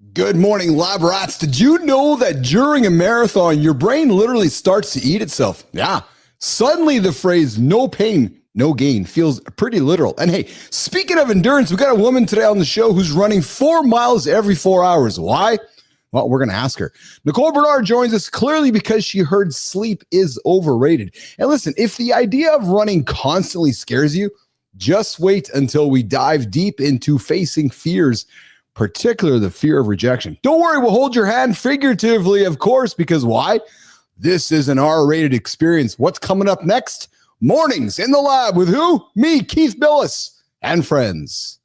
Good morning, lab rats. Did you know that during a marathon, your brain literally starts to eat itself? Yeah. Suddenly the phrase no pain, no gain feels pretty literal. And hey, speaking of endurance, we got a woman today on the show who's running 4 miles every 4 hours. Why? Well, we're going to ask her. Nicole Bernard joins us clearly because she heard sleep is overrated. And listen, if the idea of running constantly scares you, just wait until we dive deep into facing fears, particularly the fear of rejection. Don't worry, we'll hold your hand figuratively, of course, because why? This is an R-rated experience. What's coming up next? Mornings in the lab with who? Me, Keith Bilous, and friends.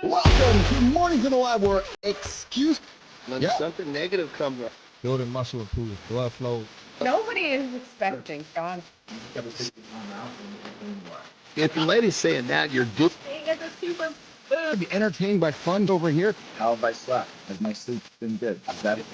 Welcome to Mornings in the Lab, where When something negative comes up. Building muscle improves blood flow. Nobody is expecting John. If the lady's saying that, you're just Be entertained by fun over here. How have I slept? Has my sleep been good? Is that it?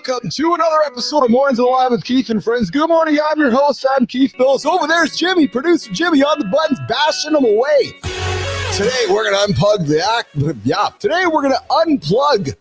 Welcome to another episode of Mornings in the Lab with Keith and friends. Good morning, I'm your host, I'm Keith Bilous. Over there's Jimmy, producer Jimmy on the buttons, bashing them away. Today we're going to unplug today we're going to unplug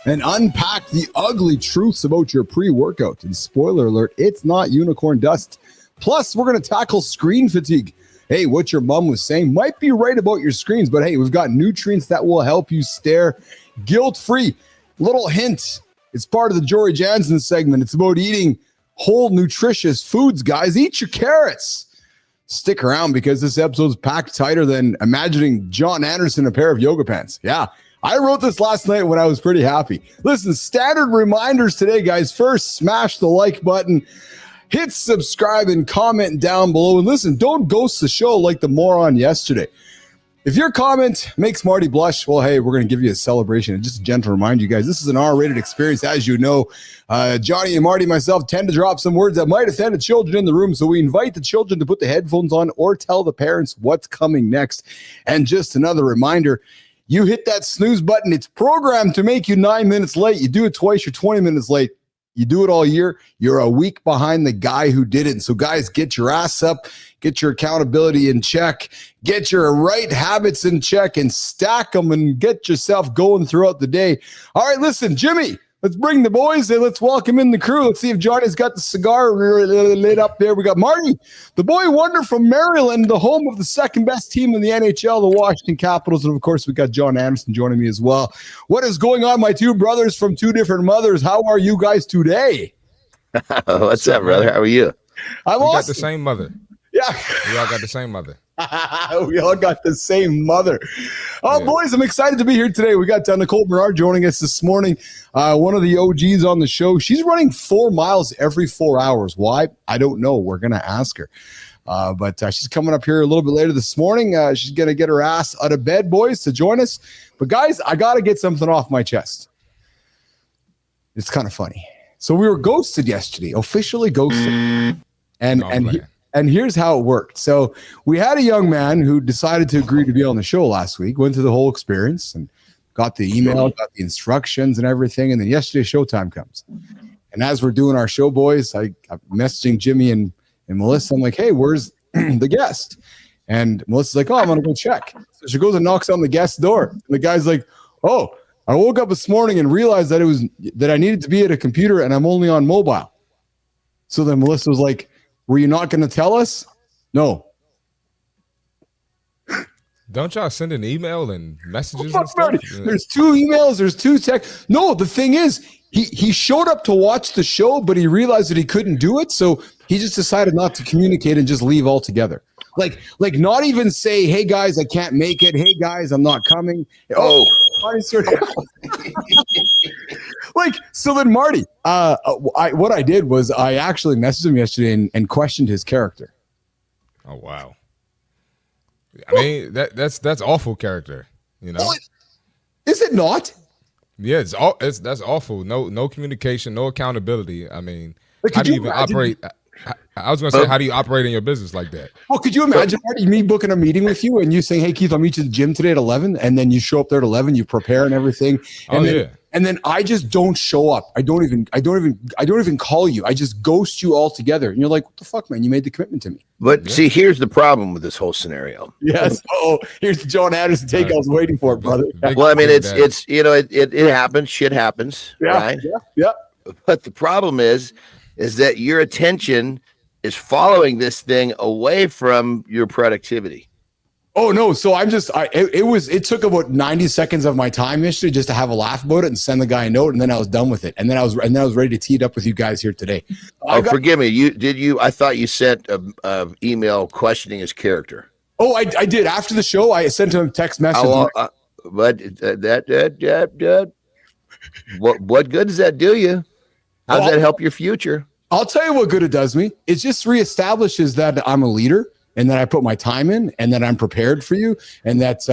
and unpack the ugly truths about your pre-workout. And spoiler alert, it's not unicorn dust. Plus, we're going to tackle screen fatigue. Hey, what your mom was saying might be right about your screens, but hey, we've got nutrients that will help you stare guilt-free. Little hint. It's part of the Jory Jansen segment. It's about eating whole, nutritious foods, guys. Eat your carrots. Stick around because this episode's packed tighter than imagining John Anderson in a pair of yoga pants. Yeah, I wrote this last night when I was pretty happy. Listen, standard reminders today, guys. First, smash the like button. Hit subscribe and comment down below. And listen, don't ghost the show like the moron yesterday. If your comment makes Marty blush, well, hey, we're going to give you a celebration. And just a gentle reminder, you guys, this is an R-rated experience. As you know, Johnny and Marty and myself tend to drop some words that might offend the children in the room. So we invite the children to put the headphones on or tell the parents what's coming next. And just another reminder, you hit that snooze button. It's programmed to make you 9 minutes late. You do it twice, you're 20 minutes late. You do it all year, you're a week behind the guy who did it. So guys, get your ass up, get your accountability in check, get your right habits in check, and stack them and get yourself going throughout the day. All right, listen, Jimmy, let's bring the boys and let's welcome in the crew. Let's see if Johnny's got the cigar lit up there. We got Marty, the boy wonder from Maryland, the home of the second best team in the NHL, the Washington Capitals. And of course, we got John Anderson joining me as well. What is going on, my two brothers from two different mothers? How are you guys today? What's up, brother? How are you? We got the same mother. Yeah. We all got the same mother. We all got the same mother. Oh, yeah. Boys, I'm excited to be here today. We got Nicole Bernard joining us this morning, one of the OGs on the show. She's running 4 miles every 4 hours. Why? I don't know. We're going to ask her. But she's coming up here a little bit later this morning. She's going to get her ass out of bed, boys, to join us. But, guys, I got to get something off my chest. It's kind of funny. So we were ghosted yesterday, officially ghosted. And here's how it worked. So we had a young man who decided to agree to be on the show last week, went through the whole experience and got the email, got the instructions and everything. And then yesterday showtime comes. And as we're doing our show, boys, I'm messaging Jimmy and Melissa. I'm like, hey, where's the guest? And Melissa's like, oh, I'm going to go check. So she goes and knocks on the guest's door. And the guy's like, oh, I woke up this morning and realized that I needed to be at a computer and I'm only on mobile. So then Melissa was like, were you not going to tell us? No. Don't y'all send an email and messages and stuff? There's 2 emails. There's 2 texts. No, the thing is, he showed up to watch the show, but he realized that he couldn't do it. So he just decided not to communicate and just leave altogether. Like not even say, hey guys, I can't make it. Hey guys, I'm not coming. Oh. Like, so then Marty, what I did was I actually messaged him yesterday and questioned his character. Oh wow. I mean that's awful character, you know. Is it not? Yeah, that's awful. No communication, no accountability. I mean, Like, how do you even operate? I was going to say, how do you operate in your business like that? Well, could you imagine Marty, me booking a meeting with you and you saying, "Hey Keith, I'll meet you at the gym today at 11," and then you show up there at 11, you prepare and everything, and then I just don't show up. I don't even call you. I just ghost you altogether, and you're like, "What the fuck, man? You made the commitment to me." But see, here's the problem with this whole scenario. Yes. Oh, here's the John Anderson take. I was waiting for it, brother. Well, I mean, it's it happens. Shit happens. Yeah, right? Yeah. But the problem is that your attention is following this thing away from your productivity. Oh no! So it took about 90 seconds of my time yesterday just to have a laugh about it and send the guy a note, and then I was done with it, and then I was ready to tee it up with you guys here today. Forgive me. I thought you sent a email questioning his character. Oh, I did. After the show, I sent him a text message. What good does that do you? How does that help your future? I'll tell you what good it does me. It just reestablishes that I'm a leader and that I put my time in and that I'm prepared for you and that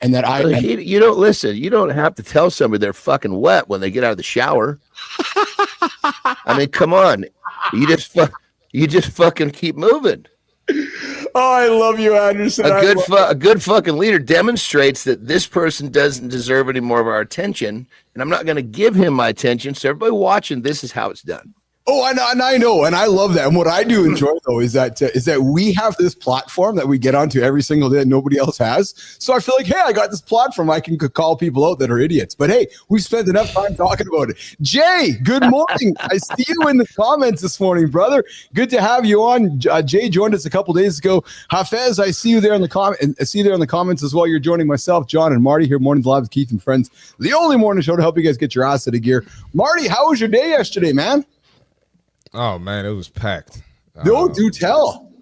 you don't listen. You don't have to tell somebody they're fucking wet when they get out of the shower. I mean, come on. You just fucking keep moving. Oh, I love you, Anderson. A good fucking leader demonstrates that this person doesn't deserve any more of our attention, and I'm not going to give him my attention. So everybody watching, this is how it's done. Oh, I know, and I love that. And what I do enjoy though is that we have this platform that we get onto every single day that nobody else has. So I feel like, hey, I got this platform. I can call people out that are idiots. But hey, we've spent enough time talking about it. Jay, good morning. I see you in the comments this morning, brother. Good to have you on. Jay joined us a couple days ago. Hafez, I see you there in the comments as well. You're joining myself, John, and Marty here. Mornings Live with Keith and Friends, the only morning show to help you guys get your ass out of gear. Marty, how was your day yesterday, man? Oh man, it was packed. No, do tell.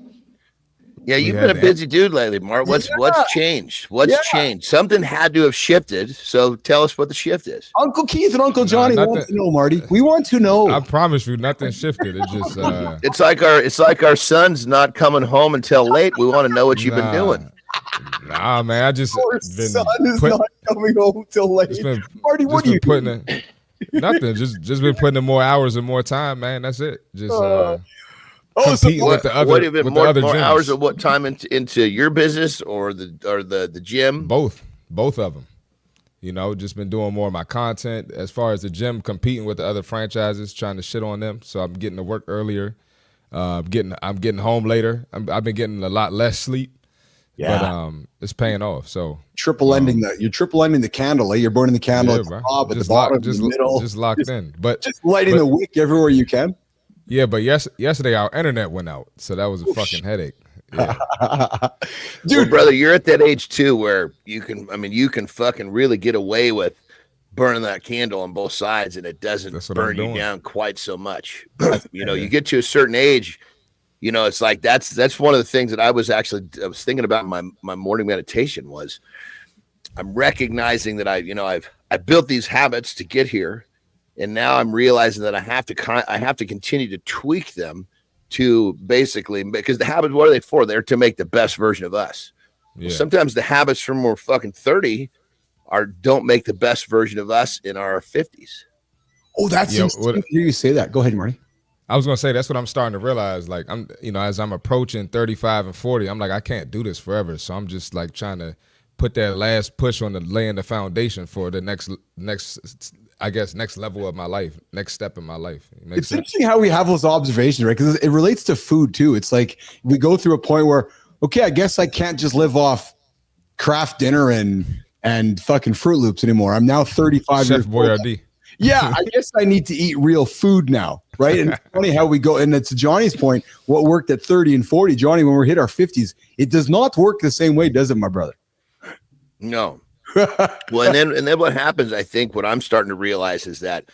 Yeah, you've been a busy dude lately, Mark. What's changed? What's changed? Something had to have shifted. So tell us what the shift is. Uncle Keith and Uncle Johnny want to know, Marty. We want to know. I promise you, nothing shifted. It just it's like our son's not coming home until late. We want to know what you've been doing. Nah, man, I just son is not coming home till late. Marty, what are you doing? Nothing. Just been putting in more hours and more time, man. That's it. Just competing with the other. What have been more hours of what time into your business or the gym? Both of them. You know, just been doing more of my content as far as the gym, competing with the other franchises, trying to shit on them. So I'm getting to work earlier. I'm getting home later. I've been getting a lot less sleep. Yeah, but it's paying off. So you're triple ending the candle. You're burning the candle at the top, at the bottom, in the middle, just locked in. But just lighting the wick everywhere you can. Yeah, but yesterday our internet went out, so that was a fucking headache. Yeah. Dude, well, brother, you're at that age too where you can fucking really get away with burning that candle on both sides, and it doesn't burn you down quite so much. You get to a certain age. It's like that's one of the things that I was thinking about in my morning meditation was I'm recognizing that I built these habits to get here, and now I'm realizing that I have to continue to tweak them to basically, because the habits, what are they for? They're to make the best version of us. Yeah. Well, sometimes the habits from we're fucking 30 don't make the best version of us in our 50s. Oh, that's interesting to hear you say that. Go ahead, Marty. I was gonna say that's what I'm starting to realize. Like as I'm approaching 35 and 40, I'm like I can't do this forever. So I'm just like trying to put that last push on laying the foundation for the next level of my life, next step in my life. It's interesting how we have those observations, right? Because it relates to food too. It's like we go through a point where, okay, I guess I can't just live off Kraft dinner and fucking Fruit Loops anymore. I'm now 35 Chef years Boyardee. old. Yeah, I guess I need to eat real food now, right? And it's funny how we go, and it's Johnny's point, what worked at 30 and 40, Johnny, when we hit our 50s, it does not work the same way, does it, my brother? No. Well, and then what happens, I think, what I'm starting to realize is that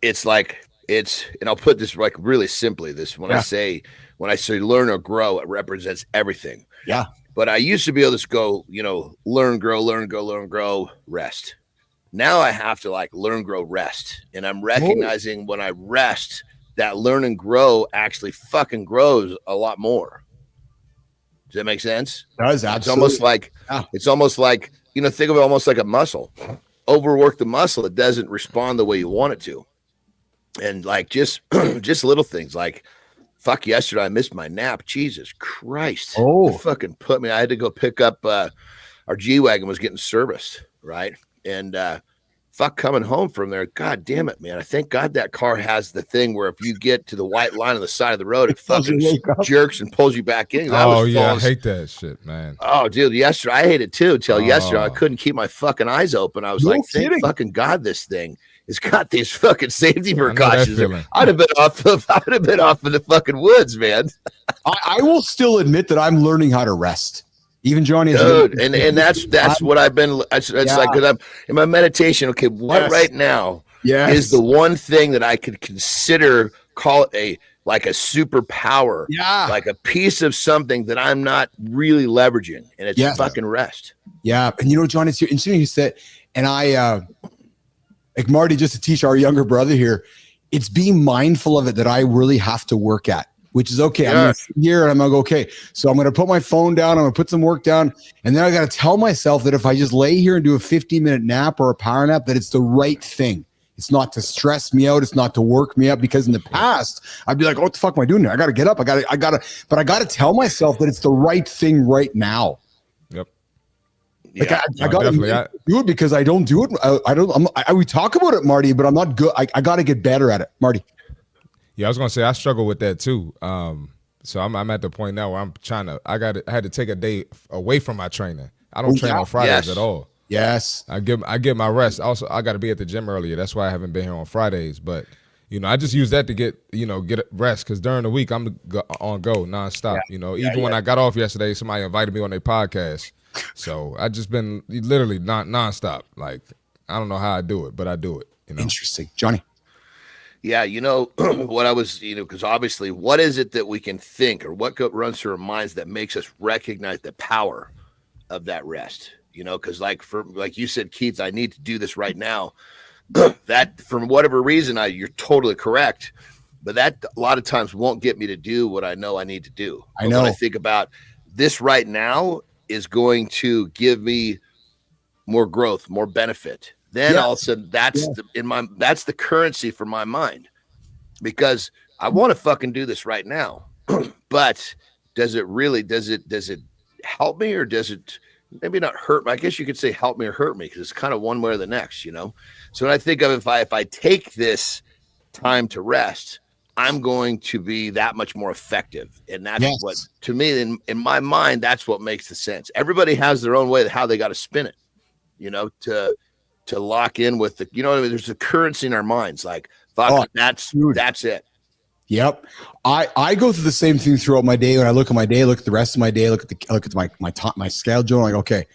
it's like and I'll put this like really simply, when I say learn or grow, it represents everything. Yeah. But I used to be able to go, learn, grow, rest. Now I have to like learn, grow, rest. And I'm recognizing when I rest, that learn and grow actually fucking grows a lot more. Does that make sense? It does, absolutely. It's almost like, think of it almost like a muscle. Overwork the muscle, it doesn't respond the way you want it to. And like just little things like, fuck, yesterday I missed my nap. Jesus Christ. Oh, it fucking put me. I had to go pick up our G-Wagon was getting serviced, right? And fuck, coming home from there, god damn it, man. I thank God that car has the thing where if you get to the white line on the side of the road, it fucking jerks and pulls you back in. I hate that shit, man. Oh, dude, yesterday I hate it too. Until yesterday, I couldn't keep my fucking eyes open. I was thank fucking God this thing has got these fucking safety precautions. I'd have been off in the fucking woods, man. I will still admit that I'm learning how to rest. Even Johnny, dude, and that's what I've been. It's like, because I'm in my meditation. Okay, what right now is the one thing that I could consider call it a superpower, like a piece of something that I'm not really leveraging, and it's fucking rest. Yeah, and Johnny, it's interesting you said, and I. Like Marty, just to teach our younger brother here, it's being mindful of it that I really have to work at, which is okay. I'm going to sit here and I'm going to go, okay, so I'm going to put my phone down. I'm going to put some work down. And then I got to tell myself that if I just lay here and do a 15-minute nap or a power nap, that it's the right thing. It's not to stress me out. It's not to work me up, because in the past I'd be like, oh, what the fuck am I doing here? I got to get up. But I got to tell myself that it's the right thing right now. Yep. Like I got to do it, because I don't do it. We talk about it, Marty, but I'm not good. I got to get better at it, Marty. Yeah, I was gonna say I struggle with that too. So I'm at the point now where I'm trying to. I had to take a day away from my training. I don't train on Fridays at all. Yes, I get my rest. Also, I got to be at the gym earlier. That's why I haven't been here on Fridays. But I just use that to get rest, because during the week I'm on go nonstop. Even when I got off yesterday, somebody invited me on their podcast. So I just been literally nonstop. Like, I don't know how I do it, but I do it. Interesting, Johnny. Yeah, what I was, because obviously, what is it that we can think, or what runs through our minds that makes us recognize the power of that rest? Because like you said, Keith, I need to do this right now. That, for whatever reason, you're totally correct, but that a lot of times won't get me to do what I know I need to do. I know. When I think about this right now, is going to give me more growth, more benefit. Then all of a sudden, that's the currency for my mind, because I want to fucking do this right now. But does it help me, or does it maybe not hurt me? I guess you could say help me or hurt me, because it's kind of one way or the next, So when I think of if I take this time to rest, I'm going to be that much more effective. And that's what, to me, in my mind, that's what makes the sense. Everybody has their own way of how they got to spin it, to lock in with the, there's a currency in our minds. Like, fuck, that's it. Yep. I go through the same thing throughout my day. When I look at my day, look at the rest of my day, look at my schedule. I'm like, okay,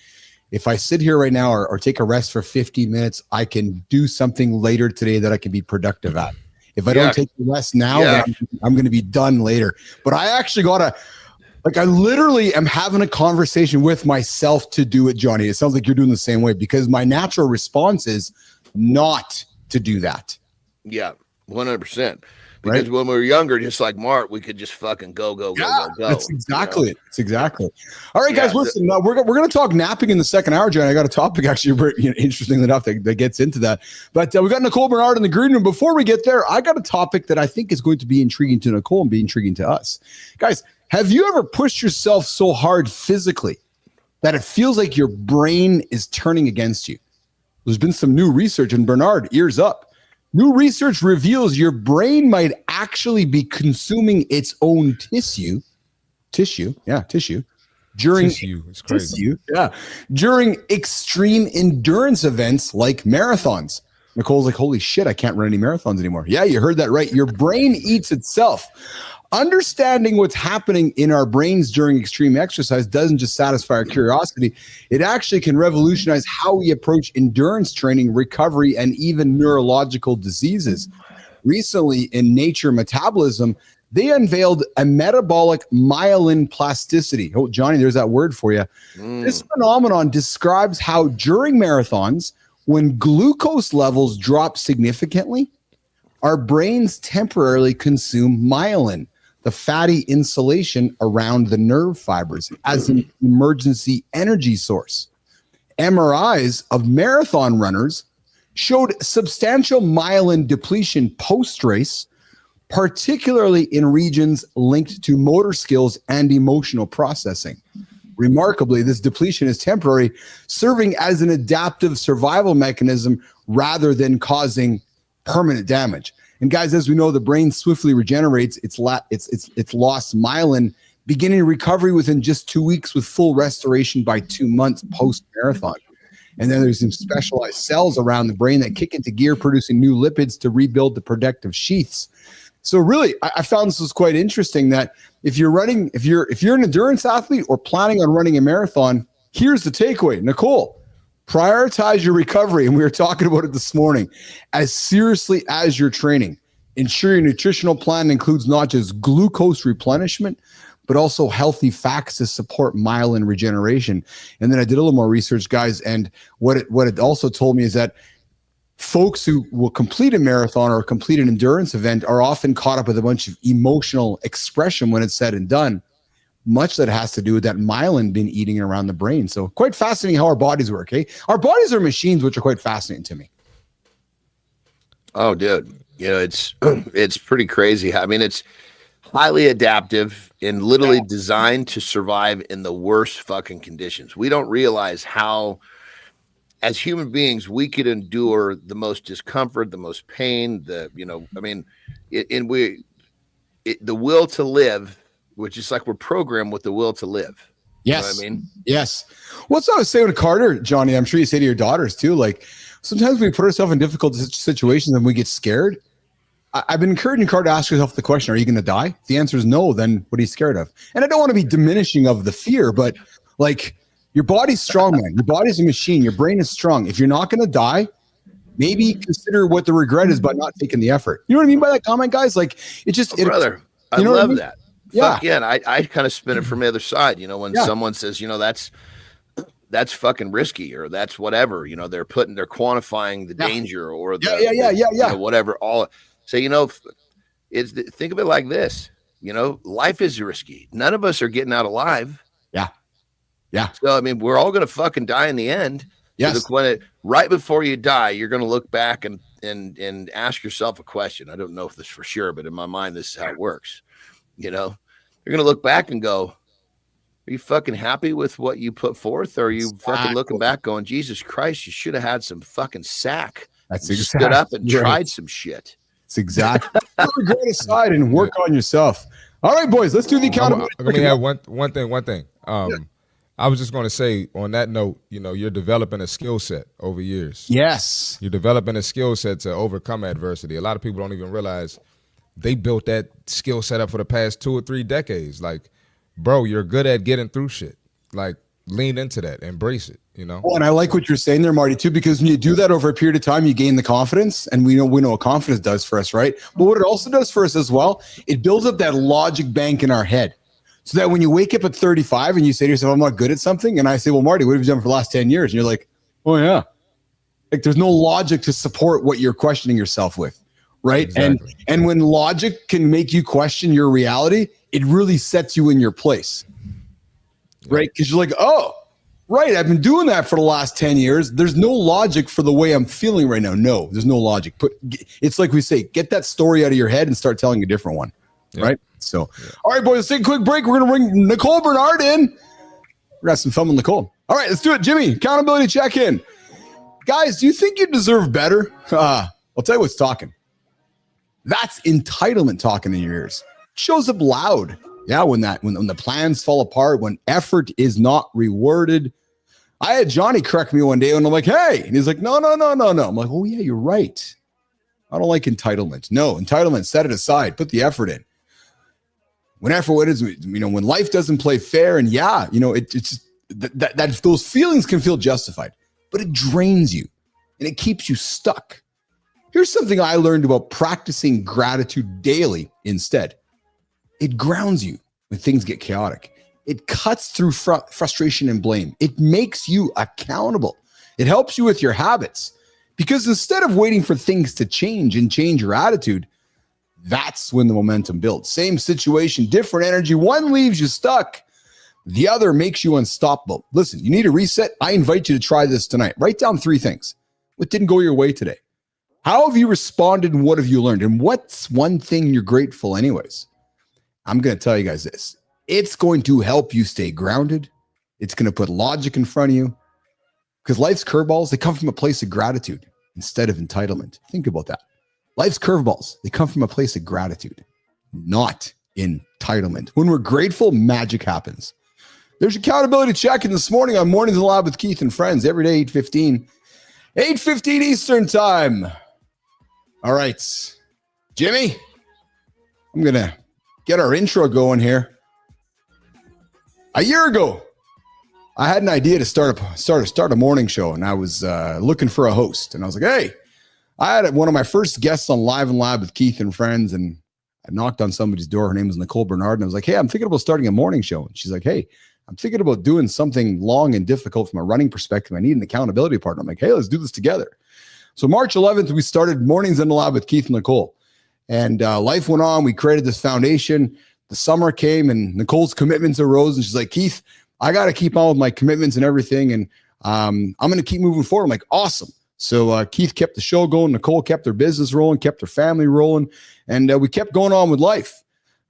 if I sit here right now or take a rest for 15 minutes, I can do something later today that I can be productive at. If I don't take the rest now, then I'm going to be done later. But I actually I literally am having a conversation with myself to do it, Johnny. It sounds like you're doing the same way, because my natural response is not to do that. Yeah, 100%. Because when we were younger, just like Mark, we could just fucking go. That's exactly it. It's exactly it. All right, guys, listen, we're going to talk napping in the second hour, Johnny. I got a topic actually, interestingly enough, that gets into that. But we got Nicole Bernard in the green room. Before we get there, I got a topic that I think is going to be intriguing to Nicole and be intriguing to us. Guys, have you ever pushed yourself so hard physically that it feels like your brain is turning against you? There's been some new research, and Bernard, ears up. New research reveals your brain might actually be consuming its own tissue during during extreme endurance events like marathons. Nicole's like, holy shit, I can't run any marathons anymore. Yeah, you heard that right. Your brain eats itself. Understanding what's happening in our brains during extreme exercise doesn't just satisfy our curiosity. It actually can revolutionize how we approach endurance training, recovery, and even neurological diseases. recently in Nature Metabolism, they unveiled a metabolic myelin plasticity. Oh, Johnny, there's that word for you. This phenomenon describes how during marathons, when glucose levels drop significantly, our brains temporarily consume myelin, the fatty insulation around the nerve fibers, as an emergency energy source. MRIs of marathon runners showed substantial myelin depletion post-race, particularly in regions linked to motor skills and emotional processing. Remarkably, this depletion is temporary, serving as an adaptive survival mechanism rather than causing permanent damage. And guys, as we know, the brain swiftly regenerates its lost myelin, beginning recovery within just 2 weeks with full restoration by 2 months post-marathon. And then there's some specialized cells around the brain that kick into gear, producing new lipids to rebuild the protective sheaths. So really, I found this was quite interesting that if you're an endurance athlete or planning on running a marathon, here's the takeaway. Nicole, prioritize your recovery. And we were talking about it this morning as seriously as your training. Ensure your nutritional plan includes not just glucose replenishment, but also healthy fats to support myelin regeneration. And then I did a little more research, guys. And what it also told me is that folks who will complete a marathon or complete an endurance event are often caught up with a bunch of emotional expression when it's said and done. Much that has to do with that myelin being eating around the brain. So quite fascinating how our bodies work. Hey, our bodies are machines, which are quite fascinating to me. Oh, dude, it's pretty crazy. I mean, it's highly adaptive and literally designed to survive in the worst fucking conditions. We don't realize how, as human beings, we could endure the most discomfort, the most pain, the will to live, which is like we're programmed with the will to live. Yes. You know what I mean? Yes. What's what I was saying to Carter, Johnny, I'm sure you say to your daughters too, like sometimes we put ourselves in difficult situations and we get scared. I've been encouraging Carter to ask yourself the question, are you going to die? If the answer is no, then what are you scared of? And I don't want to be diminishing of the fear, but like your body's strong, man. Your body's a machine. Your brain is strong. If you're not going to die, maybe consider what the regret is by not taking the effort. You know what I mean by that comment, guys? Like it just, brother, I love mean? That. Yeah. Fuck yeah. And I kind of spin it from the other side, when someone says, that's fucking risky or that's whatever, they're quantifying the danger or the, whatever, all say, think of it like this, life is risky. None of us are getting out alive. Yeah. Yeah. So, I mean, we're all going to fucking die in the end. Yes. So right before you die, you're going to look back and ask yourself a question. I don't know if this for sure, but in my mind, this is how it works. You're going to look back and go, are you fucking happy with what you put forth? Or are you fucking looking back going, Jesus Christ, you should have had some fucking sack. That's exactly. Stood up and tried some shit. It's exactly. Regret aside and work on yourself. All right, boys, let's do the accountability. Let me add one thing. I was just going to say on that note, you're developing a skill set over years. Yes. You're developing a skill set to overcome adversity. A lot of people don't even realize they built that skill set up for the past 2 or 3 decades. Like, bro, you're good at getting through shit. Like, lean into that, embrace it, Well, and I like what you're saying there, Marty, too, because when you do that over a period of time, you gain the confidence, and we know what confidence does for us, right? But what it also does for us as well, it builds up that logic bank in our head. So that when you wake up at 35 and you say to yourself, I'm not good at something, and I say, well, Marty, what have you done for the last 10 years? And you're like, oh, yeah. Like, there's no logic to support what you're questioning yourself with, right? Exactly. And when logic can make you question your reality, it really sets you in your place, right? Because you're like, oh, right, I've been doing that for the last 10 years. There's no logic for the way I'm feeling right now. No, there's no logic. It's like we say, get that story out of your head and start telling a different one, right? So, all right, boys, let's take a quick break. We're going to bring Nicole Bernard in. We're going to have some fun with Nicole. All right, let's do it. Jimmy, accountability check-in. Guys, do you think you deserve better? I'll tell you what's talking. That's entitlement talking in your ears. It shows up loud. Yeah, when the plans fall apart, when effort is not rewarded. I had Johnny correct me one day and I'm like, hey, and he's like, no. I'm like, oh yeah, you're right. I don't like entitlement. No, entitlement, set it aside, put the effort in. When life doesn't play fair, and it's just that those feelings can feel justified, but it drains you and it keeps you stuck. Here's something I learned about practicing gratitude daily instead. It grounds you when things get chaotic. It cuts through frustration and blame. It makes you accountable. It helps you with your habits. Because instead of waiting for things to change and change your attitude, that's when the momentum builds. Same situation, different energy. One leaves you stuck. The other makes you unstoppable. Listen, you need a reset. I invite you to try this tonight. Write down 3 things. What didn't go your way today? How have you responded and what have you learned? And what's one thing you're grateful anyways? I'm going to tell you guys this. It's going to help you stay grounded. It's going to put logic in front of you. Because life's curveballs, they come from a place of gratitude instead of entitlement. Think about that. Life's curveballs, they come from a place of gratitude, not entitlement. When we're grateful, magic happens. There's accountability check-in this morning on Mornings in the Lab with Keith and Friends every day, 8:15. 8:15 Eastern time. All right, Jimmy, I'm going to get our intro going here. A year ago, I had an idea to start a morning show, and I was looking for a host. And I was like, hey, I had one of my first guests on Live and Lab with Keith and Friends, and I knocked on somebody's door. Her name was Nicole Bernard, and I was like, hey, I'm thinking about starting a morning show. And she's like, hey, I'm thinking about doing something long and difficult from a running perspective. I need an accountability partner. I'm like, hey, let's do this together. So March 11th, we started Mornings in the Lab with Keith and Nicole. And life went on. We created this foundation. The summer came, and Nicole's commitments arose. And she's like, Keith, I got to keep on with my commitments and everything. And I'm going to keep moving forward. I'm like, awesome. So Keith kept the show going. Nicole kept her business rolling, kept her family rolling. And we kept going on with life.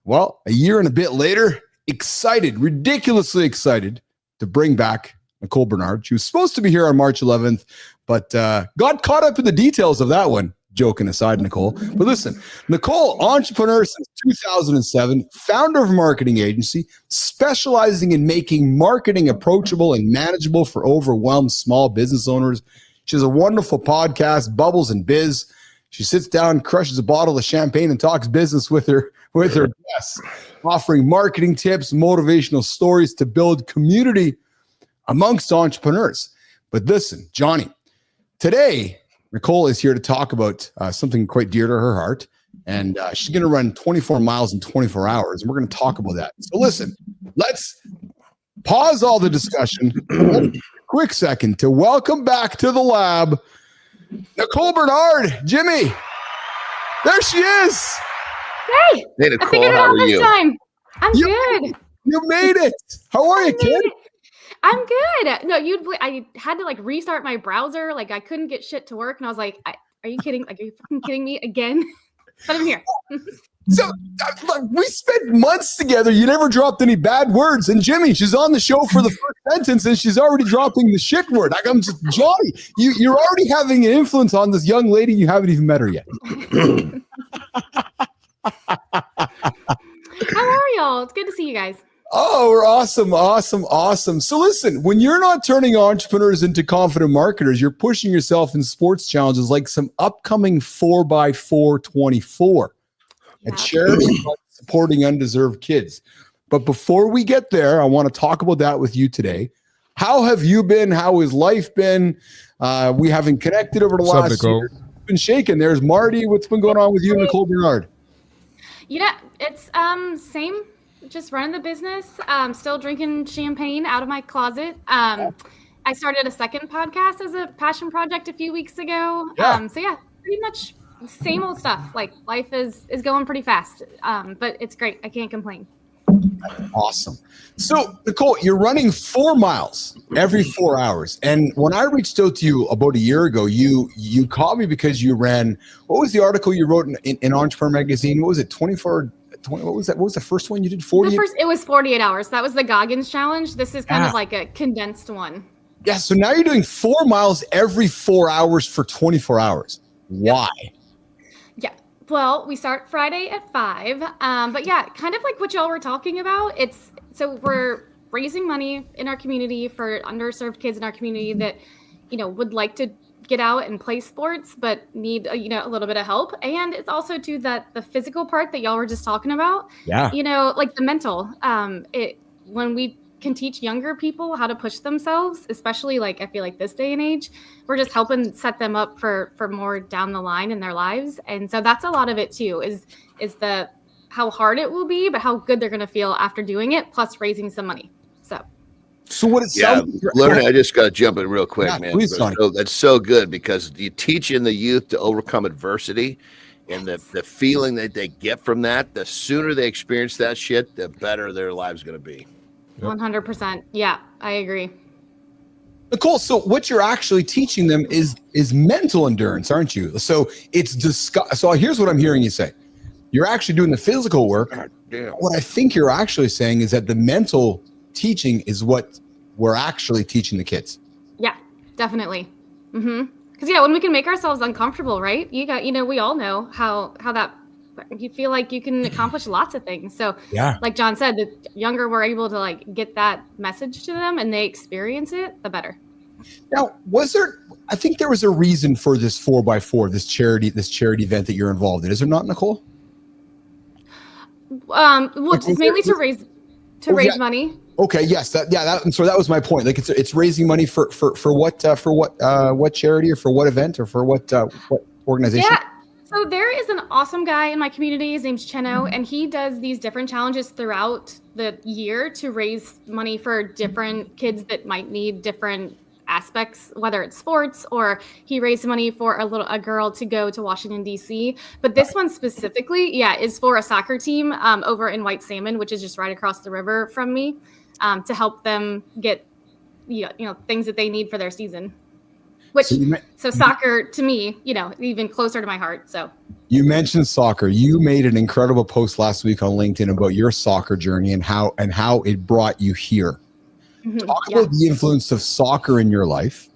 Well, a year and a bit later, ridiculously excited to bring back Nicole Bernard. She was supposed to be here on March 11th, but got caught up in the details of that one. Joking aside, Nicole. But listen, Nicole, entrepreneur since 2007, founder of a marketing agency, specializing in making marketing approachable and manageable for overwhelmed small business owners. She has a wonderful podcast, Bubbles and Biz. She sits down, crushes a bottle of champagne, and talks business with her guests, offering marketing tips, motivational stories to build community amongst entrepreneurs. But listen, Johnny, today, Nicole is here to talk about something quite dear to her heart, and she's going to run 24 miles in 24 hours, and we're going to talk about that. So listen, let's pause all the discussion. Quick second to welcome back to the lab, Nicole Bernard. Jimmy, there she is. Hey, Nicole, how are you? Time. I'm good. You made it. How are you, kid? I'm good. No, I had to restart my browser. I couldn't get shit to work. And I was like, are you kidding? Are you fucking kidding me again? But I'm here. So we spent months together. You never dropped any bad words. And Jimmy, she's on the show for the first sentence and she's already dropping the shit word. I'm just, Johnny, you're already having an influence on this young lady. You haven't even met her yet. How are y'all? It's good to see you guys. Oh, we're awesome. So listen, when you're not turning entrepreneurs into confident marketers, you're pushing yourself in sports challenges like some upcoming 4x4 24, a charity supporting underserved kids. But before we get there, I want to talk about that with you today. How have you been? How has life been? We haven't connected over the last year. It's been shaking. There's Marty. What's been going on with you and Nicole Bernard? Yeah, it's same. Just running the business, still drinking champagne out of my closet. I started a second podcast as a passion project a few weeks ago. Yeah. So yeah, pretty much same old stuff. Life is going pretty fast, but it's great. I can't complain. Awesome. So Nicole, you're running 4 miles every 4 hours. And when I reached out to you about a year ago, you called me because you ran, what was the article you wrote in Entrepreneur Magazine? What was it? 24 what was that? What was the first one you did? 48? It was 48 hours. That was the Goggins challenge. This is kind of like a condensed one. Yeah. So now you're doing 4 miles every 4 hours for 24 hours. Why? Yeah. Well, we start Friday at 5. But yeah, kind of like what y'all were talking about. So we're raising money in our community for underserved kids in our community that, would like to get out and play sports, but need a little bit of help. And it's also too that the physical part that y'all were just talking about. Yeah. Like the mental. When we can teach younger people how to push themselves, especially like I feel like this day and age, we're just helping set them up for more down the line in their lives. And so that's a lot of it too, is the how hard it will be, but how good they're going to feel after doing it, plus raising some money. So what it sounds learning, I just got to jump in real quick, man. Please, that's so good because you teach in the youth to overcome adversity, and the feeling that they get from that, the sooner they experience that shit, the better their lives going to be. 100%. Yeah, I agree. Nicole, so what you're actually teaching them is mental endurance, aren't you? So so here's what I'm hearing you say. You're actually doing the physical work. What I think you're actually saying is that the mental teaching is what we're actually teaching the kids. Yeah, definitely. Because when we can make ourselves uncomfortable, right? We all know how that you feel like you can accomplish lots of things. So like John said, the younger we're able to like get that message to them and they experience it, the better. Now, I think there was a reason for this 4x4, this charity event that you're involved in. Is there not, Nicole? It's mainly to raise money. Okay. Yes. So that was my point. Like it's raising money for what charity or for what event or for what organization? Yeah. So there is an awesome guy in my community. His name's Cheno, and he does these different challenges throughout the year to raise money for different kids that might need different aspects, whether it's sports or he raised money for a girl to go to Washington, D.C. But this one specifically, is for a soccer team over in White Salmon, which is just right across the river from me, to help them get things that they need for their season. So soccer to me, even closer to my heart. So you mentioned soccer. You made an incredible post last week on LinkedIn about your soccer journey and how it brought you here. Talk about the influence of soccer in your life.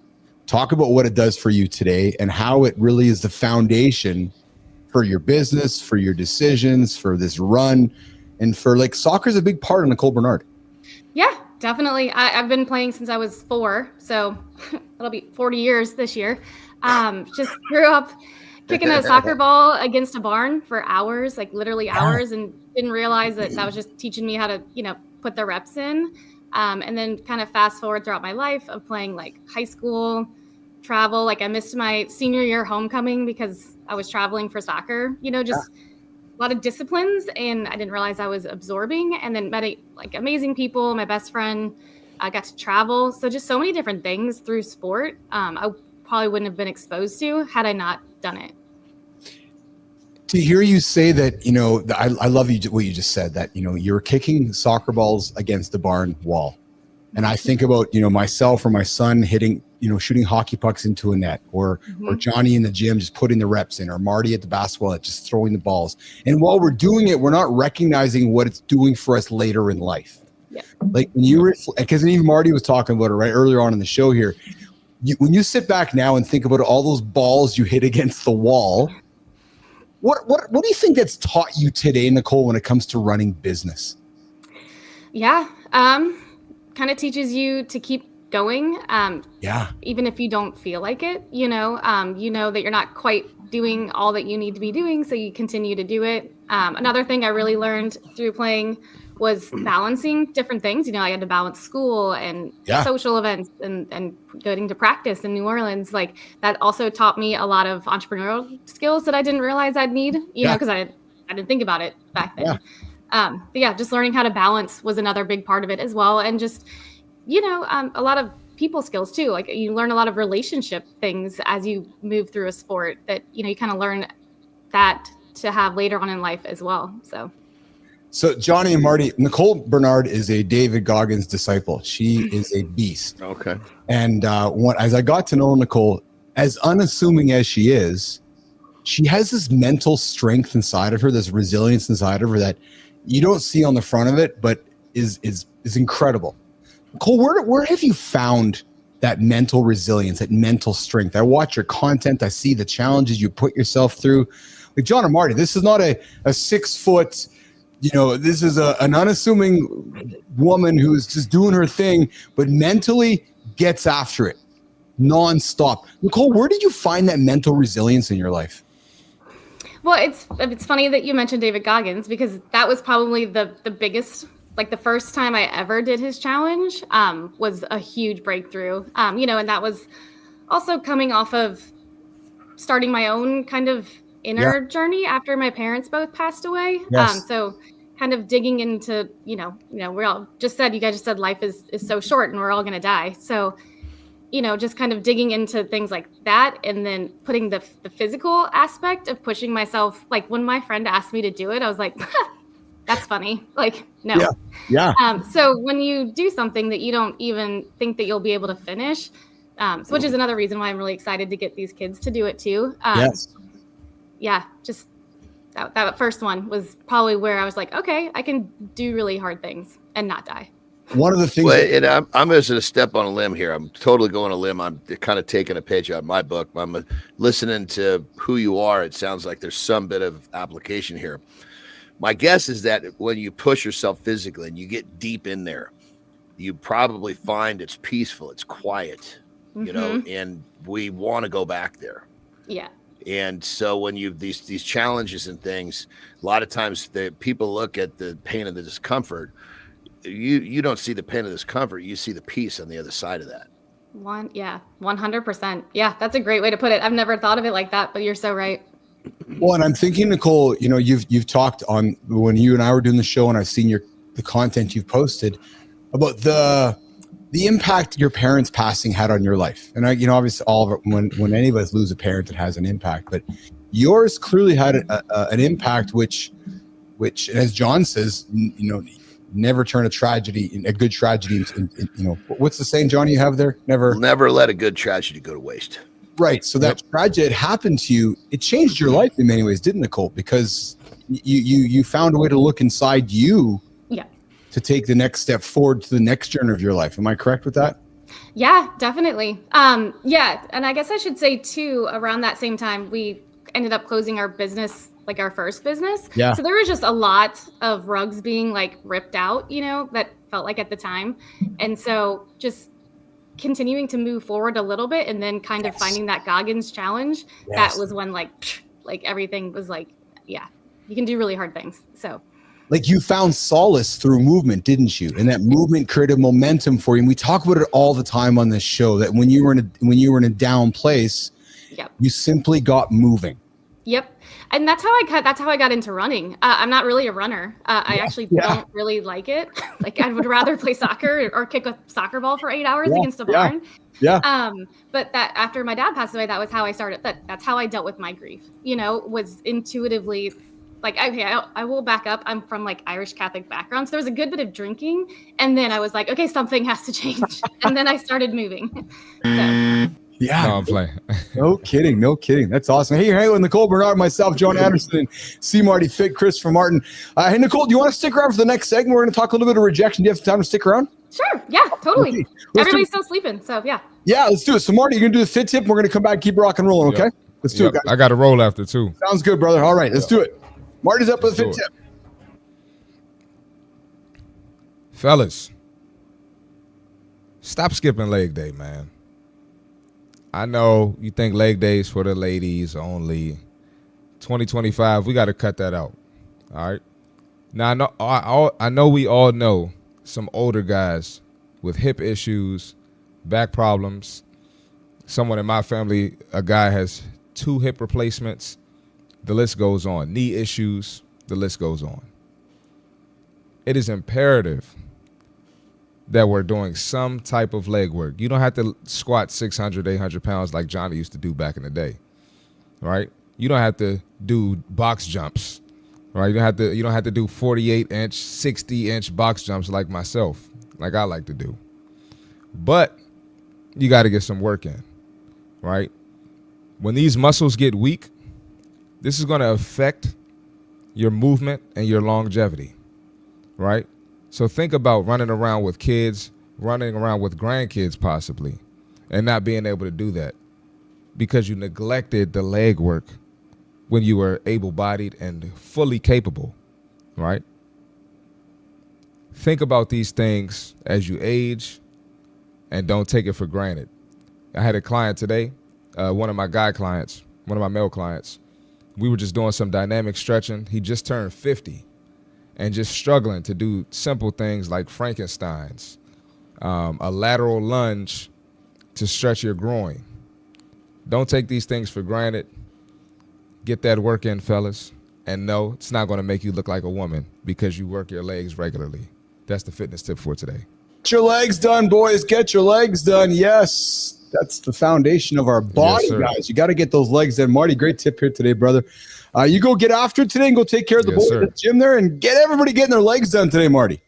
Talk about what it does for you today and how it really is the foundation for your business, for your decisions, for this run, and for soccer is a big part of Nicole Bernard. Yeah, definitely. I've been playing since I was 4, so it'll be 40 years this year. Just grew up kicking a soccer ball against a barn for hours, literally hours, and didn't realize that was just teaching me how to, put the reps in. And then kind of fast forward throughout my life of playing high school, travel. I missed my senior year homecoming because I was traveling for soccer, just a lot of disciplines, and I didn't realize I was absorbing, and then met amazing people. My best friend, I got to travel. So just so many different things through sport. I probably wouldn't have been exposed to had I not done it. To hear you say that, I love what you just said, that, you're kicking soccer balls against the barn wall. And I think about, myself or my son hitting, shooting hockey pucks into a net, or Johnny in the gym just putting the reps in, or Marty at the basketball net just throwing the balls. And while we're doing it, we're not recognizing what it's doing for us later in life. Yeah. When you because even Marty was talking about it right earlier on in the show here. When you sit back now and think about all those balls you hit against the wall, What do you think that's taught you today, Nicole, when it comes to running business? Yeah, kind of teaches you to keep going. Even if you don't feel like it, you know that you're not quite doing all that you need to be doing, so you continue to do it. Another thing I really learned through playing was balancing different things. I had to balance school and social events and going to practice in New Orleans. That also taught me a lot of entrepreneurial skills that I didn't realize I'd need, because I didn't think about it back then. But just learning how to balance was another big part of it as well. And just, a lot of people skills too. You learn a lot of relationship things as you move through a sport that, you kind of learn that to have later on in life as well. So Johnny and Marty, Nicole Bernard is a David Goggins disciple. She is a beast. Okay. And as I got to know Nicole, as unassuming as she is, she has this mental strength inside of her, this resilience inside of her that you don't see on the front of it, but is incredible. Nicole, where have you found that mental resilience, that mental strength? I watch your content. I see the challenges you put yourself through. Like John and Marty, this is not a 6 foot, this is an unassuming woman who's just doing her thing, but mentally gets after it nonstop. Nicole, where did you find that mental resilience in your life? Well, it's funny that you mentioned David Goggins, because that was probably the biggest like the first time I ever did his challenge was a huge breakthrough. You know, and that was also coming off of starting my own kind of inner journey after my parents both passed away. Yes. So kind of digging into, you know, we all just said, you guys just said life is so short and we're all going to die. So, you know, just kind of digging into things like that, and then putting the physical aspect of pushing myself. Like when my friend asked me to do it, I was like, that's funny. Like, no. Yeah. So when you do something that you don't even think that you'll be able to finish, which is another reason why I'm really excited to get these kids to do it too. Yes. Yeah, just that first one was probably where I was like, okay, I can do really hard things and not die. One of the things, and I'm just going to step on a limb here. I'm totally going on a limb. I'm kind of taking a page out of my book. I'm listening to who you are. It sounds like there's some bit of application here. My guess is that when you push yourself physically and you get deep in there, you probably find it's peaceful, it's quiet, you know, and we want to go back there. Yeah. And so when you these challenges and things, a lot of times the people look at the pain and the discomfort. You don't see the pain and discomfort. You see the peace on the other side of that. 100%. Yeah, that's a great way to put it. I've never thought of it like that, but you're so right. Well, and I'm thinking, Nicole, you know, you've talked on when you and I were doing the show, and I've seen the content you've posted about the impact your parents' passing had on your life. And you know, obviously, all of it, when any of us lose a parent, it has an impact. But yours clearly had an impact, which, as John says, you know, never turn a good tragedy into, you know, what's the saying, John, you have there? Never let a good tragedy go to waste. Right. So that tragedy happened to you. It changed your life in many ways, didn't it, Nicole? Because you found a way to look inside you to take the next step forward to the next journey of your life. Am I correct with that? Yeah, definitely. Yeah. And I guess I should say too, around that same time, we ended up closing our business, like our first business. Yeah. So there was just a lot of rugs being like ripped out, you know, that felt like at the time. And so just continuing to move forward a little bit, and then kind of finding that Goggins challenge. That was when like everything was like, yeah, you can do really hard things. So like you found solace through movement, didn't you? And that movement created momentum for you. And we talk about it all the time on this show, that when you were in a down place, you simply got moving. Yep. And that's how I got into running. I'm not really a runner. I actually don't really like it. Like I would rather play soccer or kick a soccer ball for 8 hours against a barn. Yeah. But that after my dad passed away, that was how I started. That's how I dealt with my grief, you know, was intuitively like, okay, I will back up. I'm from like Irish Catholic background. So there was a good bit of drinking. And then I was like, okay, something has to change. And then I started moving. So. Yeah. No, I'm playing. No kidding. That's awesome. Hey, you're hanging with Nicole Bernard, myself, John Anderson, and C. Marty Fitt, Christopher Martin. Hey, Nicole, do you want to stick around for the next segment? We're going to talk a little bit of rejection. Do you have time to stick around? Sure. Yeah, totally. Okay. Everybody's still sleeping. So, yeah. Yeah, let's do it. So, Marty, you're going to do the fit tip. And we're going to come back and keep rock and rolling, okay? Let's do it, guys. I got to roll after, too. Sounds good, brother. All right, let's do it. Marty's up with the fit tip. Fellas, stop skipping leg day, man. I know you think leg days for the ladies only. 2025, we got to cut that out. All right. Now I know we all know some older guys with hip issues, back problems. Someone in my family, a guy has 2 hip replacements. The list goes on. Knee issues. The list goes on. It is imperative that we're doing some type of leg work. You don't have to squat 600, 800 pounds like Johnny used to do back in the day, right? You don't have to do box jumps, right? You don't have to do 48-inch, 60-inch box jumps like myself, like I like to do. But you got to get some work in, right? When these muscles get weak, this is going to affect your movement and your longevity, right? So think about running around with kids, running around with grandkids possibly, and not being able to do that because you neglected the leg work when you were able-bodied and fully capable, right? Think about these things as you age and don't take it for granted. I had a client today, one of my male clients. We were just doing some dynamic stretching. He just turned 50. and just struggling to do simple things like Frankenstein's, a lateral lunge to stretch your groin. Don't take these things for granted. Get that work in, fellas. And no, it's not going to make you look like a woman because you work your legs regularly. That's the fitness tip for today. Get your legs done, boys. Get your legs done. Yes, that's the foundation of our body, guys. You got to get those legs done. Marty, great tip here today, brother. You go get after it today and go take care of the boys at the gym there and get everybody getting their legs done today, Marty.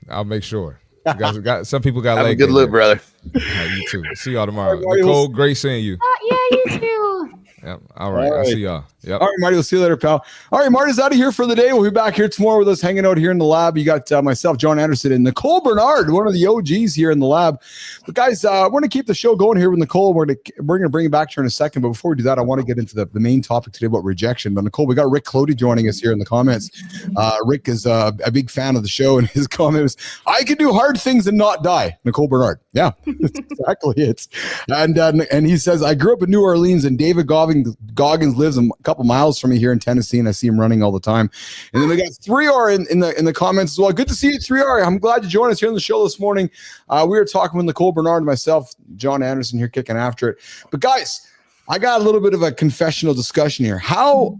I'll make sure. You guys got some people got Have legs. a good look, brother. You too. See y'all tomorrow. Nicole, great seeing you. Yeah, you too. Yep. All right. I'll see y'all. Yep. All right, Marty. We'll see you later, pal. All right, Marty's out of here for the day. We'll be back here tomorrow with us hanging out here in the lab. You got myself, John Anderson, and Nicole Bernard, one of the OGs here in the lab. But guys, we're going to keep the show going here with Nicole. We're going to bring it back to her in a second. But before we do that, I want to get into the main topic today about rejection. But Nicole, we got Rick Clody joining us here in the comments. Rick is a big fan of the show, and his comment was, "I can do hard things and not die." Nicole Bernard. Yeah, that's exactly it. And he says, "I grew up in New Orleans, and David Goggins lives a couple miles from me here in Tennessee, and I see him running all the time." And then we got 3R in the comments as well. Good to see you, 3R. I'm glad you joined us here on the show this morning. We were talking with Nicole Bernard and myself, John Anderson here kicking after it. But guys, I got a little bit of a confessional discussion here. How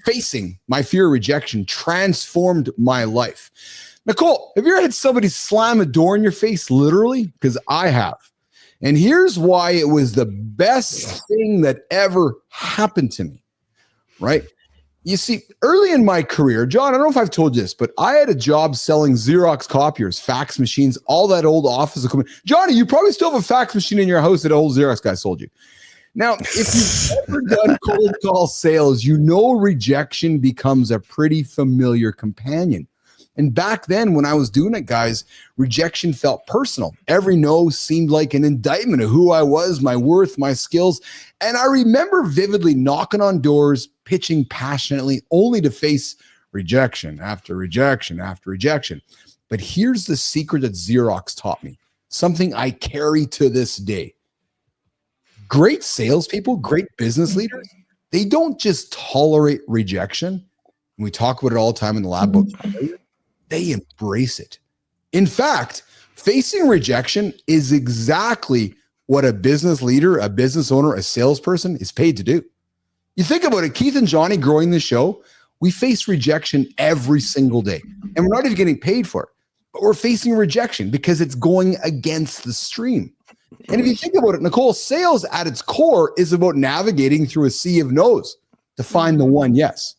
facing my fear of rejection transformed my life. Nicole, have you ever had somebody slam a door in your face, literally? Because I have. And here's why it was the best thing that ever happened to me, right? You see, early in my career, John, I don't know if I've told you this, but I had a job selling Xerox copiers, fax machines, all that old office equipment. Johnny, you probably still have a fax machine in your house that an old Xerox guy sold you. Now, if you've ever done cold call sales, you know rejection becomes a pretty familiar companion. And back then when I was doing it, guys, rejection felt personal. Every no seemed like an indictment of who I was, my worth, my skills. And I remember vividly knocking on doors, pitching passionately, only to face rejection after rejection after rejection. But here's the secret that Xerox taught me, something I carry to this day. Great salespeople, great business leaders, they don't just tolerate rejection. We talk about it all the time in the lab book. They embrace it. In fact, facing rejection is exactly what a business leader, a business owner, a salesperson is paid to do. You think about it, Keith and Johnny growing the show, we face rejection every single day. And we're not even getting paid for it. But we're facing rejection because it's going against the stream. And if you think about it, Nicole, sales at its core is about navigating through a sea of no's to find the one yes.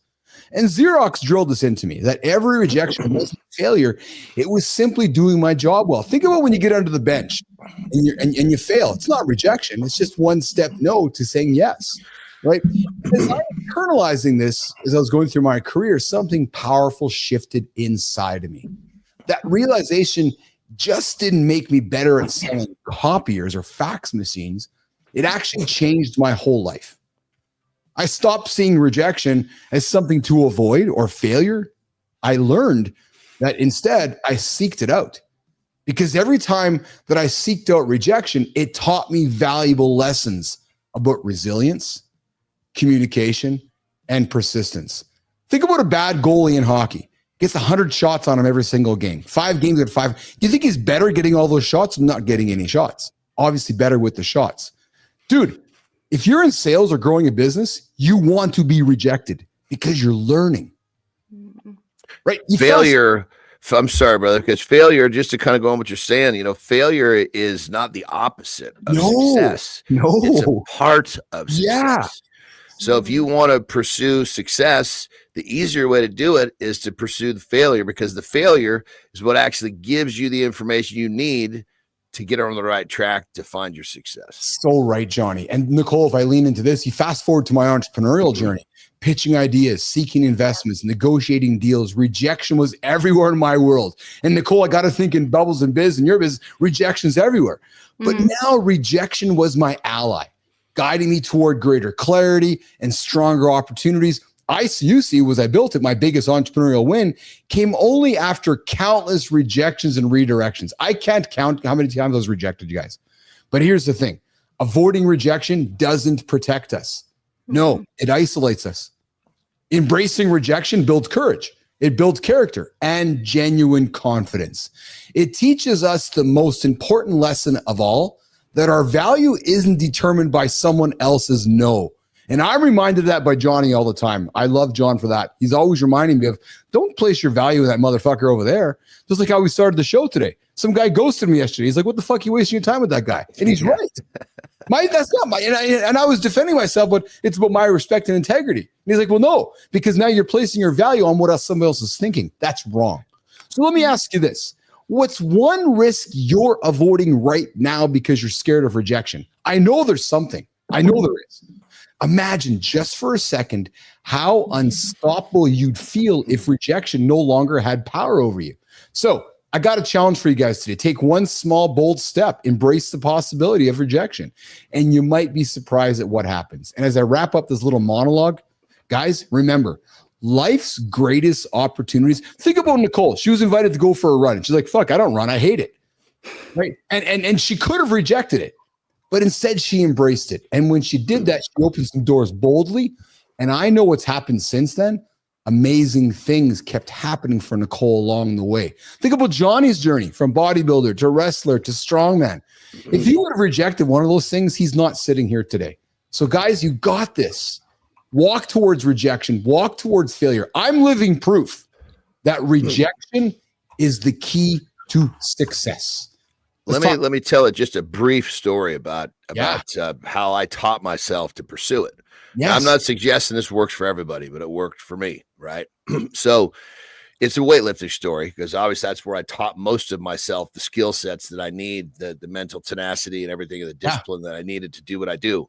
And Xerox drilled this into me, that every rejection wasn't failure. It was simply doing my job well. Think about when you get under the bench and you fail. It's not rejection. It's just one step no to saying yes, right? As I was internalizing this, as I was going through my career, something powerful shifted inside of me. That realization just didn't make me better at selling copiers or fax machines. It actually changed my whole life. I stopped seeing rejection as something to avoid or failure. I learned that instead I seeked it out, because every time that I seeked out rejection, it taught me valuable lessons about resilience, communication, and persistence. Think about a bad goalie in hockey. Gets 100 shots on him every single game. 5 games at 5. Do you think he's better getting all those shots or not getting any shots? Obviously better with the shots. Dude, if you're in sales or growing a business, you want to be rejected because you're learning. Right? I'm sorry, brother, because failure, just to kind of go on what you're saying, failure is not the opposite of success. No. It's a part of success. Yeah. So if you want to pursue success, the easier way to do it is to pursue the failure, because the failure is what actually gives you the information you need to get on the right track to find your success. So right, Johnny. And Nicole, if I lean into this, you fast forward to my entrepreneurial journey, pitching ideas, seeking investments, negotiating deals. Rejection was everywhere in my world. And Nicole, I got to think in Bubbles and Biz and your business, rejection's everywhere. But now rejection was my ally, guiding me toward greater clarity and stronger opportunities. ICUC was I built it. My biggest entrepreneurial win came only after countless rejections and redirections. I can't count how many times I was rejected, you guys. But here's the thing. Avoiding rejection doesn't protect us. No, it isolates us. Embracing rejection builds courage. It builds character and genuine confidence. It teaches us the most important lesson of all, that our value isn't determined by someone else's no. And I'm reminded of that by Johnny all the time. I love John for that. He's always reminding me of, don't place your value in that motherfucker over there. Just like how we started the show today. Some guy ghosted me yesterday. He's like, what the fuck are you wasting your time with that guy? And he's right. That's not my, and I was defending myself, but it's about my respect and integrity. And he's like, well, no, because now you're placing your value on what else somebody else is thinking. That's wrong. So let me ask you this. What's one risk you're avoiding right now because you're scared of rejection? I know there's something. I know there is. Imagine just for a second how unstoppable you'd feel if rejection no longer had power over you. So I got a challenge for you guys today. Take one small, bold step. Embrace the possibility of rejection, and you might be surprised at what happens. And as I wrap up this little monologue, guys, remember, life's greatest opportunities. Think about Nicole. She was invited to go for a run. And she's like, fuck, I don't run. I hate it. Right. And she could have rejected it, but instead she embraced it. And when she did that, she opened some doors boldly. And I know what's happened since then. Amazing things kept happening for Nicole along the way. Think about Johnny's journey from bodybuilder to wrestler to strongman. If he would have rejected one of those things, he's not sitting here today. So guys, you got this. Walk towards rejection. Walk towards failure. I'm living proof that rejection is the key to success. Let me tell it just a brief story about how I taught myself to pursue it. Yes. Now, I'm not suggesting this works for everybody, but it worked for me, right? So it's a weightlifting story because obviously that's where I taught most of myself the skill sets that I need, the mental tenacity and everything, the discipline that I needed to do what I do.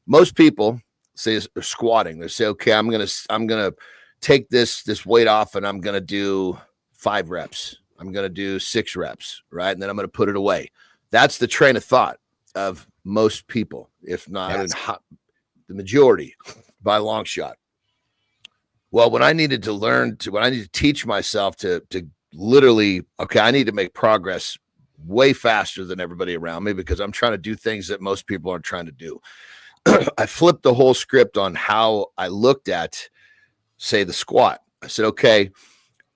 Most people say squatting. They say, okay, I'm gonna take this weight off and I'm gonna do 5 reps. I'm gonna do 6 reps, right? And then I'm gonna put it away. That's the train of thought of most people, if not the majority by a long shot. Well, when I needed to teach myself to literally, okay, I need to make progress way faster than everybody around me because I'm trying to do things that most people aren't trying to do. I flipped the whole script on how I looked at, say, the squat. I said, okay,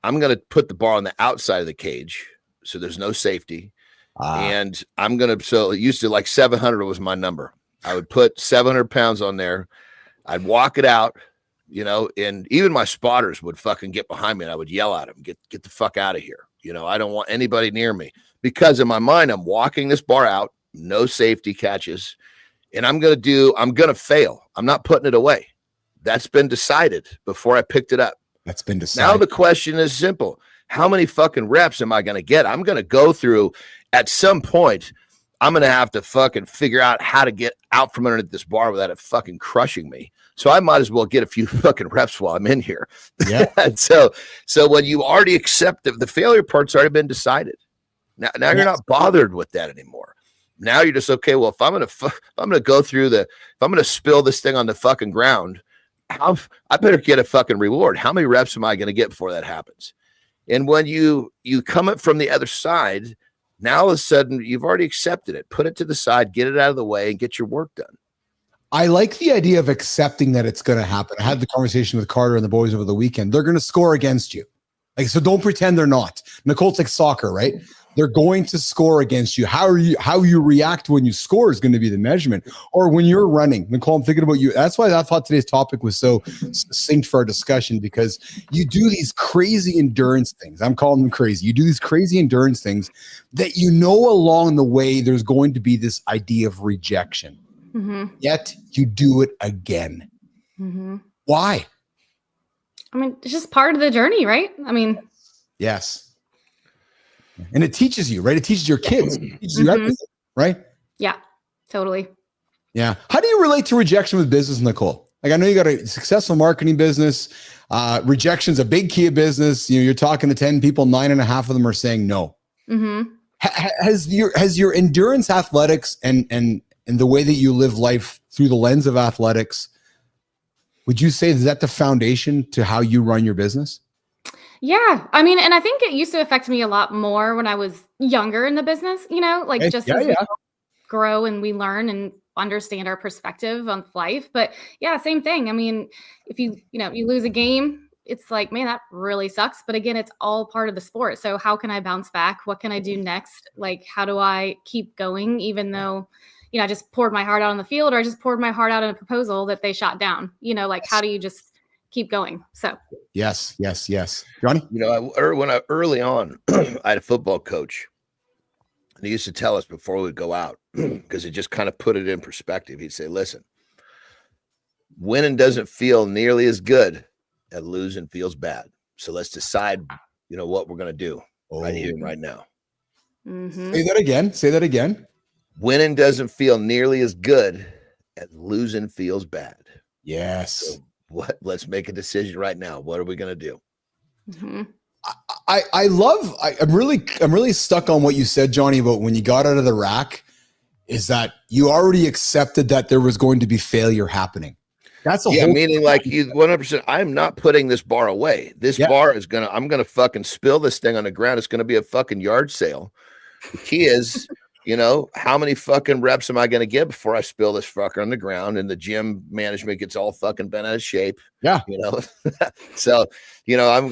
I'm going to put the bar on the outside of the cage so there's no safety. And I'm going to, so it used to like 700 was my number. I would put 700 pounds on there. I'd walk it out, and even my spotters would fucking get behind me and I would yell at them, get the fuck out of here. I don't want anybody near me because in my mind, I'm walking this bar out, no safety catches. And I'm going to fail. I'm not putting it away. That's been decided before I picked it up. That's been decided. Now the question is simple. How many fucking reps am I going to get? I'm going to go through at some point. I'm going to have to fucking figure out how to get out from underneath this bar without it fucking crushing me. So I might as well get a few fucking reps while I'm in here. Yeah. So when you already accept the failure part's already been decided. Now you're not bothered with that anymore. Now you're just, okay, well, if I'm going to go through if I'm going to spill this thing on the fucking ground, I better get a fucking reward. How many reps am I going to get before that happens? And when you come up from the other side, now all of a sudden you've already accepted it. Put it to the side, get it out of the way, and get your work done. I like the idea of accepting that it's going to happen. I had the conversation with Carter and the boys over the weekend. They're going to score against you. So don't pretend they're not. Nicole's like soccer, right? They're going to score against you. How you react when you score is going to be the measurement. Or when you're running. Nicole, I'm thinking about you. That's why I thought today's topic was so succinct for our discussion, because you do these crazy endurance things. I'm calling them crazy. You do these crazy endurance things that along the way there's going to be this idea of rejection. Mm-hmm. Yet you do it again. Mm-hmm. Why? It's just part of the journey, right? Yes. And it teaches you, right? It teaches your kids. It teaches you everything, right? Yeah, totally. Yeah. How do you relate to rejection with business, Nicole? Like, I know you got a successful marketing business. Rejection's a big key of business. You're talking to 10 people, 9.5 of them are saying no. Mm-hmm. Has your endurance athletics and the way that you live life through the lens of athletics, would you say, is that the foundation to how you run your business? Yeah. And I think it used to affect me a lot more when I was younger in the business, as we grow and we learn and understand our perspective on life. But yeah, same thing. If you lose a game, it's like, man, that really sucks. But again, it's all part of the sport. So how can I bounce back? What can I do next? Like, how do I keep going, even though, you know, I just poured my heart out on the field, or I just poured my heart out in a proposal that they shot down, you know, like, how do you just keep going? So yes. Johnny? You know, early on, I had a football coach, and he used to tell us before we'd go out, because it just kind of put it in perspective. He'd say, listen, winning doesn't feel nearly as good as losing feels bad. So let's decide, you know, what we're going to do right here and right now. mm-hmm. Say that again. Winning doesn't feel nearly as good as losing feels bad. Yes. So let's make a decision right now. What are we going to do? Mm-hmm. I'm really stuck on what you said, Johnny, about when you got out of the rack, is that you already accepted that there was going to be failure happening. That's meaning like you 100%. I'm not putting this bar away. This bar is I'm gonna fucking spill this thing on the ground. It's gonna be a fucking yard sale. The key is, you know, how many fucking reps am I gonna get before I spill this fucker on the ground and the gym management gets all fucking bent out of shape? Yeah, you know. So, you know,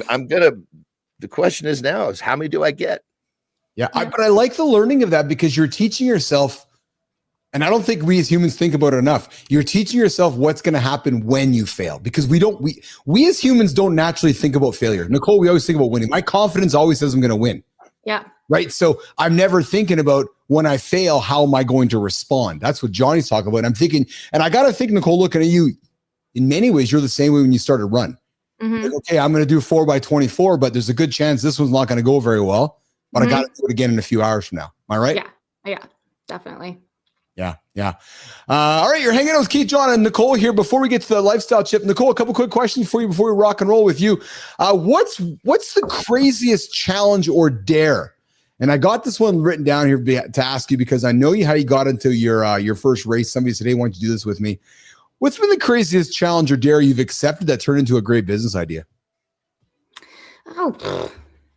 the question is now is how many do I get? Yeah, but I like the learning of that, because you're teaching yourself. And I don't think we as humans think about it enough. You're teaching yourself what's going to happen when you fail, because we as humans don't naturally think about failure. Nicole, we always think about winning. My confidence always says I'm going to win. Yeah. Right. So I'm never thinking about when I fail, how am I going to respond? That's what Johnny's talking about. And I'm thinking, and I got to think, Nicole, looking at you, in many ways, you're the same way when you started run. Mm-hmm. Like, okay, I'm going to do 4x24, but there's a good chance this one's not going to go very well, but I got to do it again in a few hours from now. Am I right? Yeah, definitely. Yeah. All right, you're hanging out with Keith, John, and Nicole here. Before we get to the lifestyle chip, Nicole, a couple quick questions for you before we rock and roll with you. What's the craziest challenge or dare? And I got this one written down here to ask you, because I know how you got into your first race. Somebody said, hey, why don't you do this with me? What's been the craziest challenge or dare you've accepted that turned into a great business idea? Oh,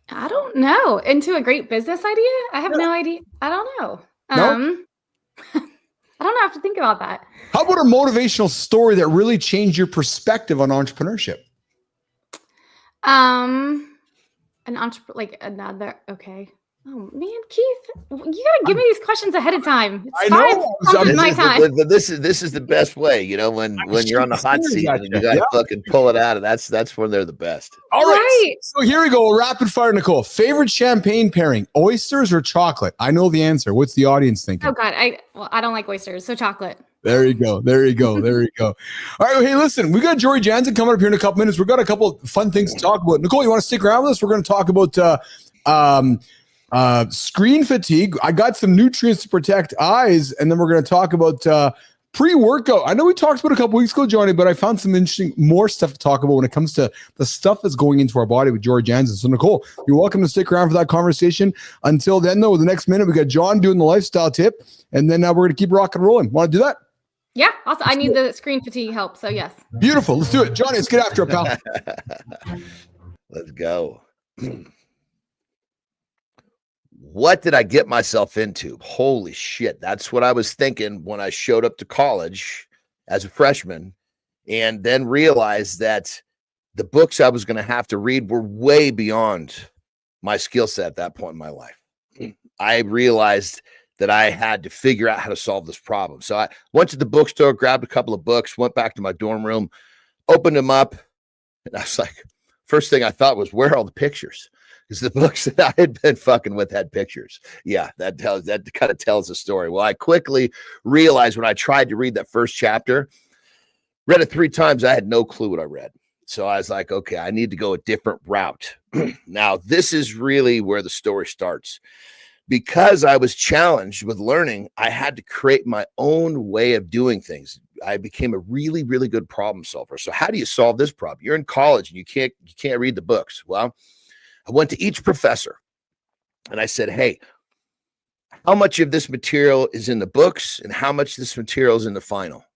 I don't know. Into a great business idea? I have no idea. I don't know. No? I don't know. I have to think about that. How about a motivational story that really changed your perspective on entrepreneurship? Okay. Oh man, Keith, you gotta give me these questions ahead of time. It's my time. This is the best way, you know, when you're on the hot seat and you gotta fucking pull it out, and that's when they're the best. All right. So here we go. Rapid fire, Nicole. Favorite champagne pairing: oysters or chocolate? I know the answer. What's the audience thinking? Oh God, I don't like oysters, so chocolate. There you go. All right. Hey, listen, we got Jory Jansen coming up here in a couple minutes. We've got a couple fun things to talk about. Nicole, you want to stick around with us? We're going to talk about screen fatigue. I got some nutrients to protect eyes, and then we're going to talk about pre-workout. I know we talked about it a couple weeks ago, Johnny, but I found some interesting more stuff to talk about when it comes to the stuff that's going into our body with Jory Jansen. So Nicole, you're welcome to stick around for that conversation. Until then, though, the next minute we got John doing the lifestyle tip, and then we're going to keep rocking and rolling. Want to do that? Yeah. Also, I need the screen fatigue help. So yes. Beautiful. Let's do it, Johnny. Let's get after it, pal. Let's go. What did I get myself into? Holy shit. That's what I was thinking when I showed up to college as a freshman, and then realized that the books I was going to have to read were way beyond my skill set at that point in my life. I realized that I had to figure out how to solve this problem. So I went to the bookstore, grabbed a couple of books, went back to my dorm room, opened them up, and I was like, first thing I thought was, where are all the pictures? Because the books that I had been fucking with had pictures. Yeah, that kind of tells the story. Well, I quickly realized when I tried to read that first chapter, read it 3 times, I had no clue what I read. So I was like, okay, I need to go a different route. Now, this is really where the story starts. Because I was challenged with learning, I had to create my own way of doing things. I became a really, really good problem solver. So how do you solve this problem? You're in college and you can't read the books. Well, I went to each professor and I said, hey, how much of this material is in the books and how much of this material is in the final?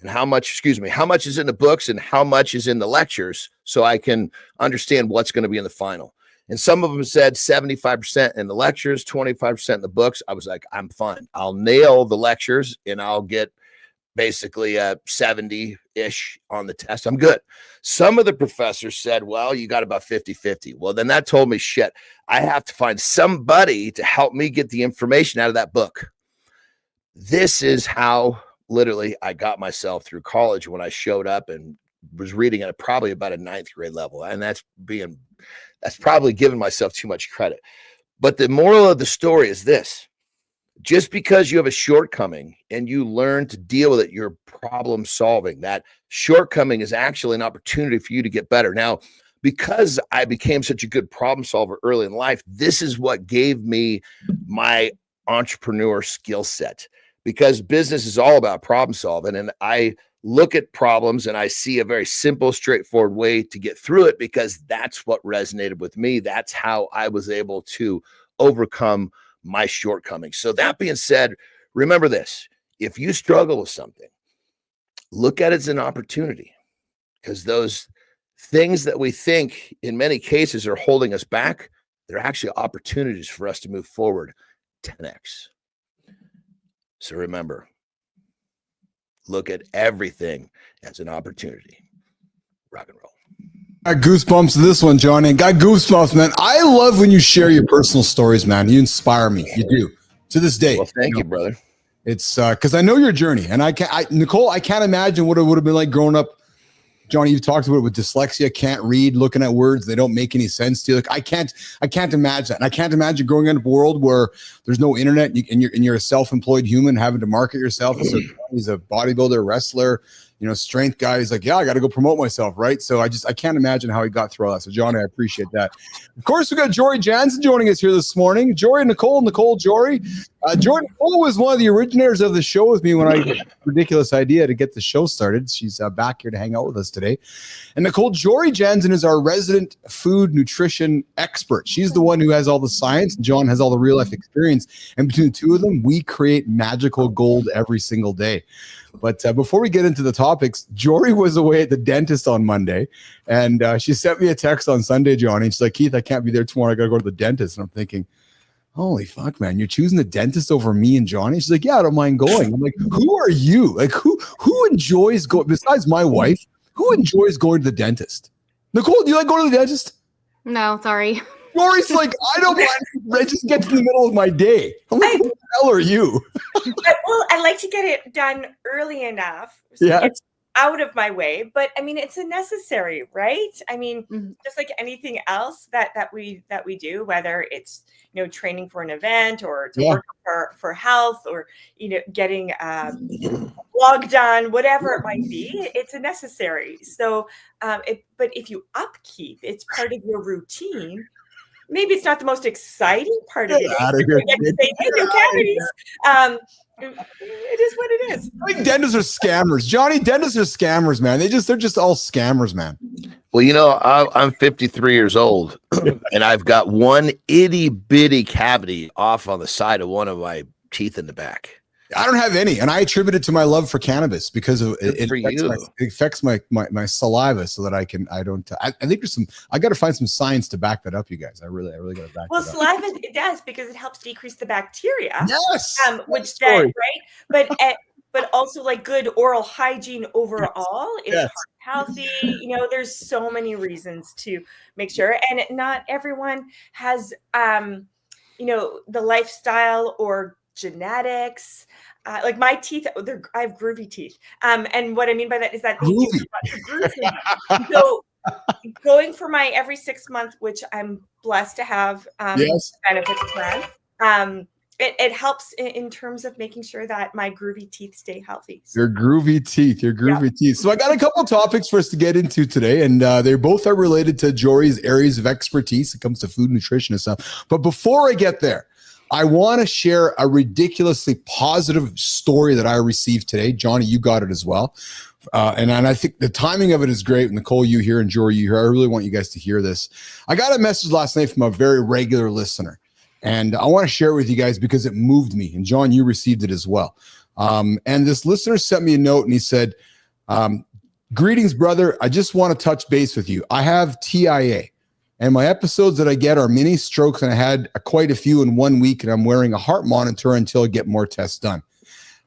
And how much is in the books and how much is in the lectures, so I can understand what's going to be in the final. And some of them said 75% in the lectures, 25% in the books. I was like, I'm fine. I'll nail the lectures and I'll get basically 70-ish on the test. I'm good. Some of the professors said, well, you got about 50-50. Well, then that told me, shit, I have to find somebody to help me get the information out of that book. This is how literally I got myself through college when I showed up and was reading at probably about a 9th grade level. And that's probably giving myself too much credit. But the moral of the story is this. Just because you have a shortcoming and you learn to deal with it, you're problem solving. That shortcoming is actually an opportunity for you to get better. Now, because I became such a good problem solver early in life, this is what gave me my entrepreneur skill set, because business is all about problem solving. And I look at problems and I see a very simple, straightforward way to get through it, because that's what resonated with me. That's how I was able to overcome my shortcomings. So that being said, remember this: if you struggle with something, look at it as an opportunity, because those things that we think in many cases are holding us back, they're actually opportunities for us to move forward 10x. So remember, look at everything as an opportunity. Rock and roll. Got goosebumps to this one, Johnny. Got goosebumps, man. I love when you share your personal stories, man. You inspire me. You do, to this day. Well, thank you, brother. It's because I know your journey, and Nicole, I can't imagine what it would have been like growing up. Johnny, you've talked about it with dyslexia, can't read, looking at words, they don't make any sense to you. Like I can't imagine that. And I can't imagine growing in a world where there's no internet and you're a self-employed human having to market yourself. So he's a bodybuilder, wrestler, strength guy. He's like, yeah, I got to go promote myself, right? So I can't imagine how he got through all that. So Johnny, I appreciate that. Of course, we got Jory Jansen joining us here this morning. Jory, Nicole, Jory. Nicole was one of the originators of the show with me when I had a ridiculous idea to get the show started. She's back here to hang out with us today. And Nicole, Jory Jansen is our resident food nutrition expert. She's the one who has all the science. John has all the real life experience. And between the two of them, we create magical gold every single day. But before we get into the topics, Jory was away at the dentist on Monday, and she sent me a text on Sunday, Johnny. And she's like, Keith, I can't be there tomorrow. I got to go to the dentist. And I'm thinking, holy fuck, man, you're choosing the dentist over me and Johnny? She's like, yeah, I don't mind going. I'm like, who are you? Like, who enjoys going, besides my wife, who enjoys going to the dentist? Nicole, do you like going to the dentist? No, sorry. Jory's like, I don't mind. I just get to the middle of my day. I'm like, who the hell are you? Well, I like to get it done early enough. So it's out of my way, but I mean, it's a necessary, right? I mean, just like anything else that we do, whether it's, training for an event or to work for health or, getting blog done, whatever it might be, it's a necessary. So, but if you upkeep, it's part of your routine. Maybe it's not the most exciting part of it. It is what it is. I think dentists are scammers. Johnny, dentists are scammers, man. They're just all scammers, man. Well, I'm 53 years old and I've got one itty bitty cavity off on the side of one of my teeth in the back. I don't have any, and I attribute it to my love for cannabis because it affects my saliva, so that I think there's I got to find some science to back that up, you guys. I really got to back. Well, that saliva it does because it helps decrease the bacteria. Yes, which then but also like good oral hygiene overall is healthy. There's so many reasons to make sure, and not everyone has the lifestyle or genetics. Like my teeth, I have groovy teeth. And what I mean by that is that groovy. So going for my every 6 month, which I'm blessed to have benefits plan. It helps in terms of making sure that my groovy teeth stay healthy. So. Your groovy teeth. So I got a couple topics for us to get into today, and they both are related to Jory's areas of expertise. It comes to food, nutrition, and stuff. But before I get there, I want to share a ridiculously positive story that I received today. Johnny, you got it as well. And I think the timing of it is great. Nicole, you here, and Jory, you here. I really want you guys to hear this. I got a message last night from a very regular listener, and I want to share it with you guys because it moved me. And John, you received it as well. And this listener sent me a note, and he said, greetings, brother. I just want to touch base with you. I have TIA. And my episodes that I get are mini strokes, and I had quite a few in 1 week, and I'm wearing a heart monitor until I get more tests done.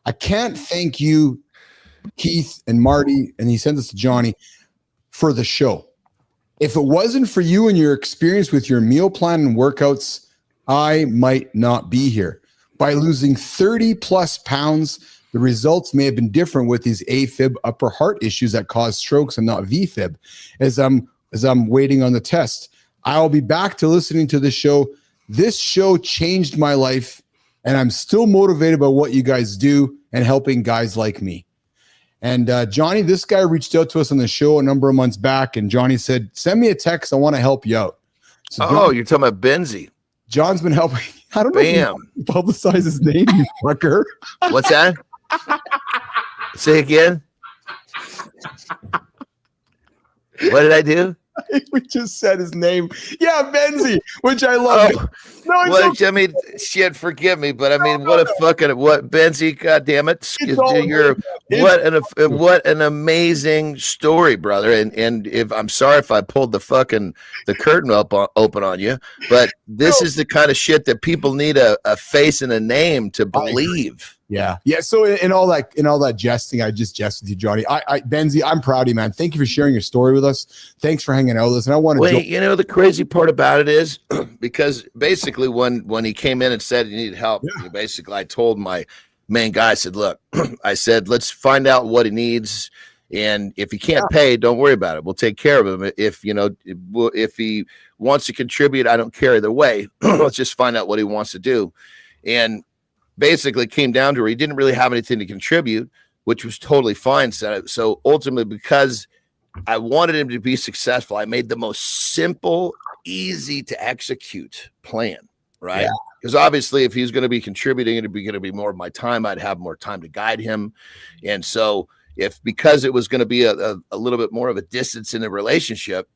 I can't thank you Keith and Marty, and he sent this to Johnny for the show. If it wasn't for you and your experience with your meal plan and workouts, I might not be here. By losing 30 plus pounds, the results may have been different with these AFib upper heart issues that cause strokes and not VFib. As I'm waiting on the test, I'll be back to listening to this show. This show changed my life, and I'm still motivated by what you guys do and helping guys like me. And Johnny, this guy reached out to us on the show a number of months back, and Johnny said, send me a text. I want to help you out. So John, you're talking about Benzie. John's been helping. I don't know if you publicize his name, you fucker. What's that? Say again. What did I do? We just said his name. Yeah, Benzie, which I love. Oh, well, I mean, shit, forgive me, but I mean, what Benzie, God damn it. What an amazing story, brother. And if I'm sorry if I pulled the curtain open on you, but this is the kind of shit that people need a face and a name to believe. Yeah. So in all that jesting, I just jest with you, Johnny. Benzie, I'm proud of you, man. Thank you for sharing your story with us. Thanks for hanging out with us. And I want to the crazy part about it is because basically when he came in and said he needed help, basically I told my main guy, I said, look, I said, let's find out what he needs. And if he can't pay, don't worry about it. We'll take care of him. If he wants to contribute, I don't care either way. Let's just find out what he wants to do. And basically came down to where he didn't really have anything to contribute, which was totally fine. So ultimately, because I wanted him to be successful, I made the most simple, easy to execute plan, right? Because obviously if he's going to be contributing, it'd be going to be more of my time. I'd have more time to guide him. And so because it was going to be a little bit more of a distance in the relationship,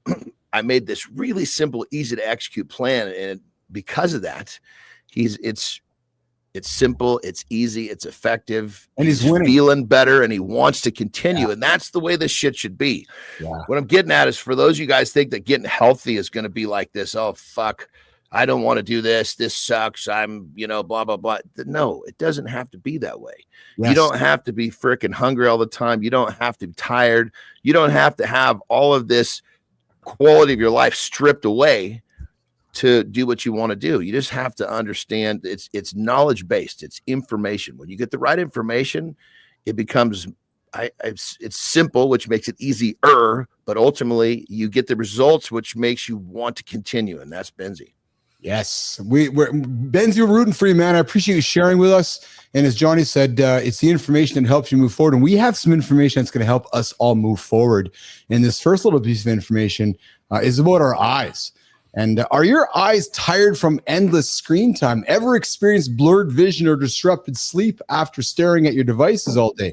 I made this really simple, easy to execute plan. And because of that, it's simple, it's easy, it's effective, and he's winning. Feeling better, and he wants to continue. And that's the way this shit should be. What I'm getting at is for those of you guys think that getting healthy is going to be like this, oh, fuck, I don't want to do this. This sucks. I'm, blah, blah, blah. No, it doesn't have to be that way. Yes. You don't have to be freaking hungry all the time. You don't have to be tired. You don't have to have all of this quality of your life stripped away to do what you want to do. You just have to understand it's knowledge based. It's information. When you get the right information, it becomes it's simple, which makes it easier, but ultimately you get the results, which makes you want to continue. And that's Benzie. Yes, we're Benzie, we're rooting for you, man. I appreciate you sharing with us. And as Johnny said, it's the information that helps you move forward. And we have some information that's going to help us all move forward. And this first little piece of information is about our eyes. And are your eyes tired from endless screen time? Ever experienced blurred vision or disrupted sleep after staring at your devices all day?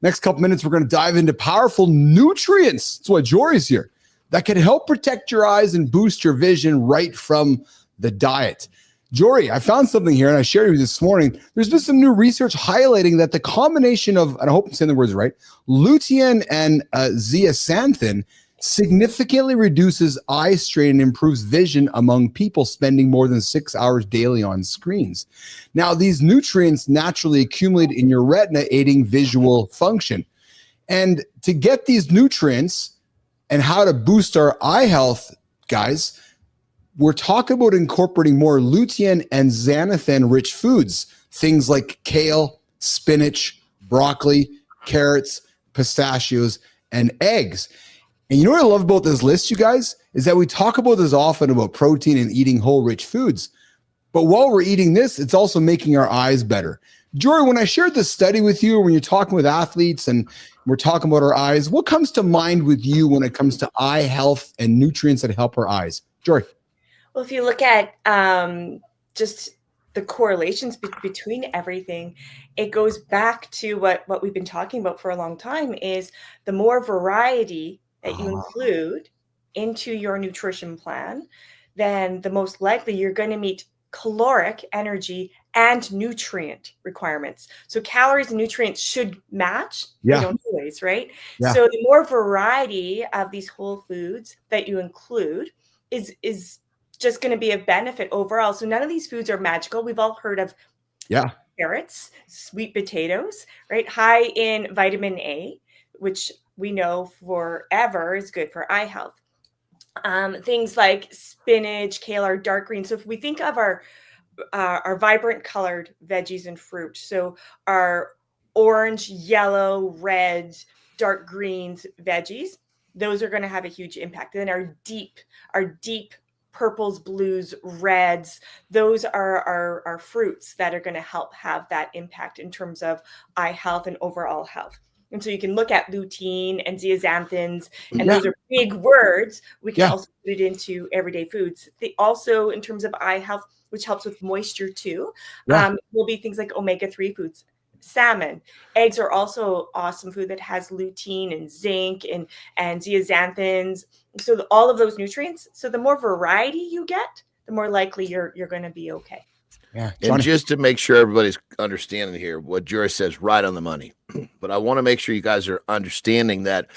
Next couple minutes, we're going to dive into powerful nutrients. That's why Jory's here. That can help protect your eyes and boost your vision right from the diet. Jory, I found something here, and I shared it with you this morning. There's been some new research highlighting that the combination of, and I hope I'm saying the words right, lutein and zeaxanthin significantly reduces eye strain and improves vision among people spending more than 6 hours daily on screens. Now, these nutrients naturally accumulate in your retina, aiding visual function. And to get these nutrients and how to boost our eye health, guys, we're talking about incorporating more lutein and zeaxanthin-rich foods, things like kale, spinach, broccoli, carrots, pistachios, and eggs. And you know what I love about this list, you guys, is that we talk about this often about protein and eating whole rich foods. But while we're eating this, it's also making our eyes better. Jory, when I shared this study with you, when you're talking with athletes and we're talking about our eyes, what comes to mind with you when it comes to eye health and nutrients that help our eyes? Jory. Well, if you look at just the correlations between everything, it goes back to what we've been talking about for a long time is the more variety that you include into your nutrition plan, then the most likely you're going to meet caloric, energy, and nutrient requirements. So calories and nutrients should match, always, right? Yeah. So the more variety of these whole foods that you include is just going to be a benefit overall. So none of these foods are magical. We've all heard of carrots, sweet potatoes, right? High in vitamin A, which we know forever is good for eye health. Things like spinach, kale, are dark green. So if we think of our vibrant colored veggies and fruit, so our orange, yellow, red, dark greens veggies, those are going to have a huge impact. And then our deep purples, blues, reds, those are our fruits that are going to help have that impact in terms of eye health and overall health. And so you can look at lutein and zeaxanthins, and those are big words. We can also put it into everyday foods. They also, in terms of eye health, which helps with moisture too, will be things like omega-3 foods. Salmon, eggs are also awesome food that has lutein and zinc and zeaxanthins. So all of those nutrients. So the more variety you get, the more likely you're going to be okay. Yeah, and just to make sure everybody's understanding here, what Jory says right on the money. But I want to make sure you guys are understanding that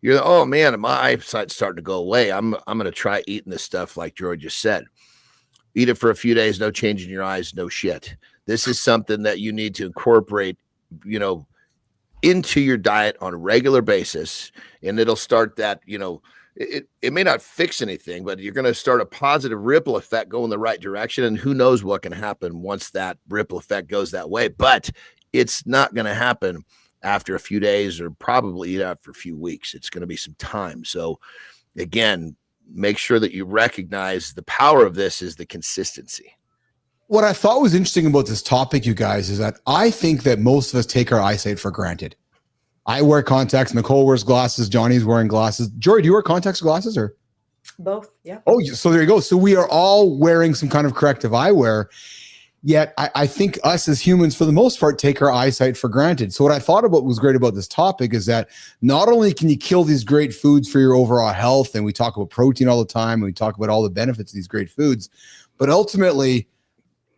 you're, oh man, my eyesight's starting to go away. I'm going to try eating this stuff like Jory just said. Eat it for a few days, no change in your eyes, no shit. This is something that you need to incorporate, into your diet on a regular basis, and it'll start that, it may not fix anything, but you're going to start a positive ripple effect going the right direction. And who knows what can happen once that ripple effect goes that way, but it's not going to happen after a few days or probably after a few weeks. It's going to be some time. So again, make sure that you recognize the power of this is the consistency. What I thought was interesting about this topic, you guys, is that I think that most of us take our eyesight for granted. I wear contacts. Nicole wears glasses. Johnny's wearing glasses. Jory, do you wear contacts or glasses or? Both, yeah. Oh, so there you go. So we are all wearing some kind of corrective eyewear. Yet I think us as humans, for the most part, take our eyesight for granted. So what I thought about was great about this topic is that not only can you kill these great foods for your overall health, and we talk about protein all the time, and we talk about all the benefits of these great foods, but ultimately,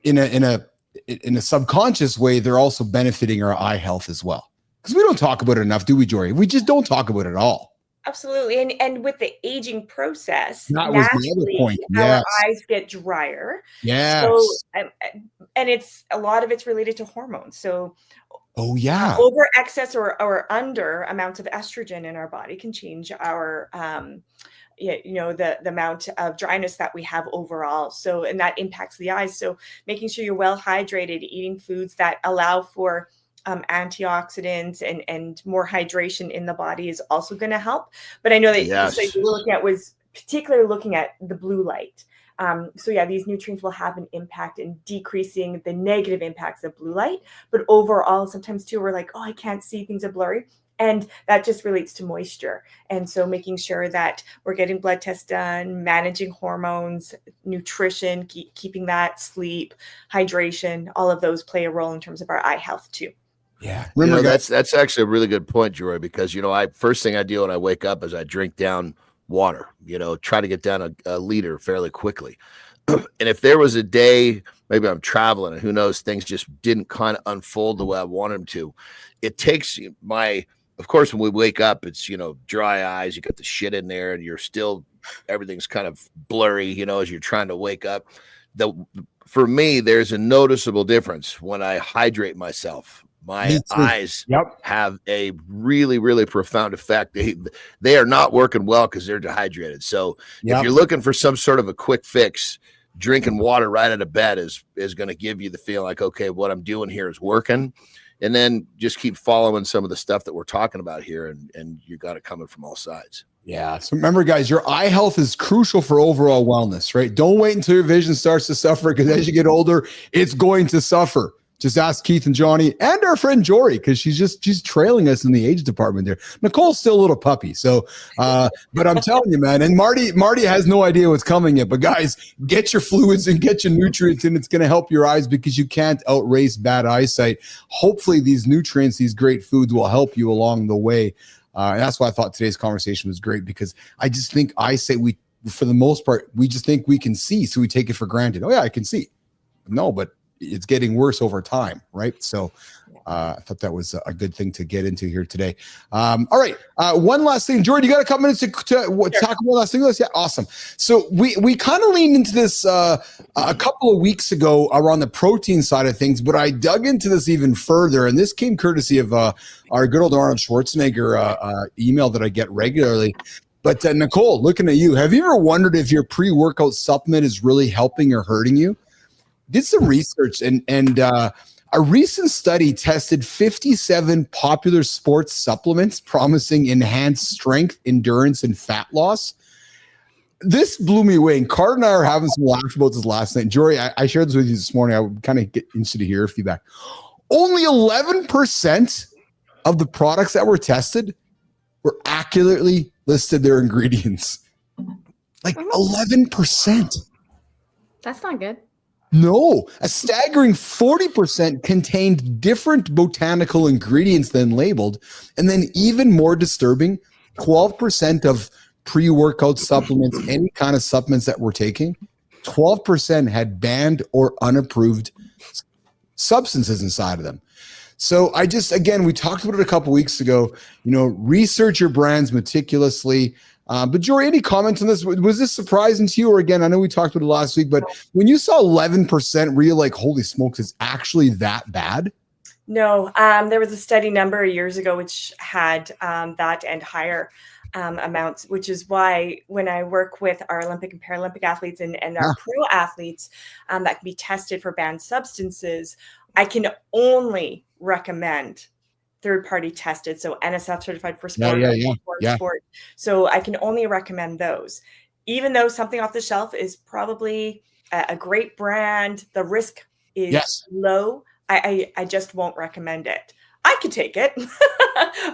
in a subconscious way, they're also benefiting our eye health as well. Because we don't talk about it enough, do we, Jory? We just don't talk about it at all. Absolutely. And with the aging process, that was the other point. Yes. Our eyes get drier. Yes. So, and a lot of it's related to hormones. So over excess or under amounts of estrogen in our body can change our the amount of dryness that we have overall. So, and that impacts the eyes. So making sure you're well hydrated, eating foods that allow for antioxidants and more hydration in the body is also going to help. But I know that what you were looking at was particularly looking at the blue light. These nutrients will have an impact in decreasing the negative impacts of blue light. But overall, sometimes too, we're like, oh, I can't see, things are blurry. And that just relates to moisture. And so making sure that we're getting blood tests done, managing hormones, nutrition, keeping that, sleep, hydration, all of those play a role in terms of our eye health too. Yeah. That's actually a really good point, Jory, because, first thing I do when I wake up is I drink down water, try to get down a liter fairly quickly. And if there was a day, maybe I'm traveling and who knows, things just didn't kind of unfold the way I wanted them to. It takes of course, when we wake up, it's, dry eyes, you got the shit in there and everything's kind of blurry, as you're trying to wake up. For me, there's a noticeable difference when I hydrate myself. My eyes have a really, really profound effect. They are not working well because they're dehydrated. So if you're looking for some sort of a quick fix, drinking water right out of bed is going to give you the feeling like, okay, what I'm doing here is working. And then just keep following some of the stuff that we're talking about here, and you got it coming from all sides. Yeah. So remember, guys, your eye health is crucial for overall wellness, right? Don't wait until your vision starts to suffer, because as you get older, it's going to suffer. Just ask Keith and Johnny and our friend Jory, because she's trailing us in the age department there. Nicole's still a little puppy. So, but I'm telling you, man, and Marty has no idea what's coming yet. But guys, get your fluids and get your nutrients, and it's going to help your eyes, because you can't outrace bad eyesight. Hopefully these nutrients, these great foods will help you along the way. And that's why I thought today's conversation was great, because I just think eyesight, for the most part, we just think we can see. So we take it for granted. Oh yeah, I can see. No, but it's getting worse over time, right? So I thought that was a good thing to get into here today. All right. One last thing. Jordan, you got a couple minutes to talk about one last thing? Yeah, awesome. So we kind of leaned into this a couple of weeks ago around the protein side of things, but I dug into this even further, and this came courtesy of our good old Arnold Schwarzenegger email that I get regularly. But Nicole, looking at you, have you ever wondered if your pre-workout supplement is really helping or hurting you? Did some research, and a recent study tested 57 popular sports supplements promising enhanced strength, endurance, and fat loss. This blew me away, and Carter and I are having some laughs about this last night. Jory, I shared this with you this morning. I would kind of get interested to hear your feedback. Only 11% of the products that were tested were accurately listed their ingredients. Like 11%. That's not good. No, a staggering 40% contained different botanical ingredients than labeled. And then even more disturbing, 12% of pre-workout supplements, any kind of supplements that we're taking, 12% had banned or unapproved substances inside of them. So again, we talked about it a couple weeks ago, research your brands meticulously. But Jory, any comments on this? Was this surprising to you? Or again, I know we talked about it last week, but when you saw 11%, were you like, holy smokes, it's actually that bad? No, there was a study number of years ago which had that and higher amounts, which is why when I work with our Olympic and Paralympic athletes and our pro athletes that can be tested for banned substances, I can only recommend third-party tested, so NSF certified for sport, sport. So I can only recommend those. Even though something off the shelf is probably a great brand, the risk is low. I just won't recommend it. I could take it,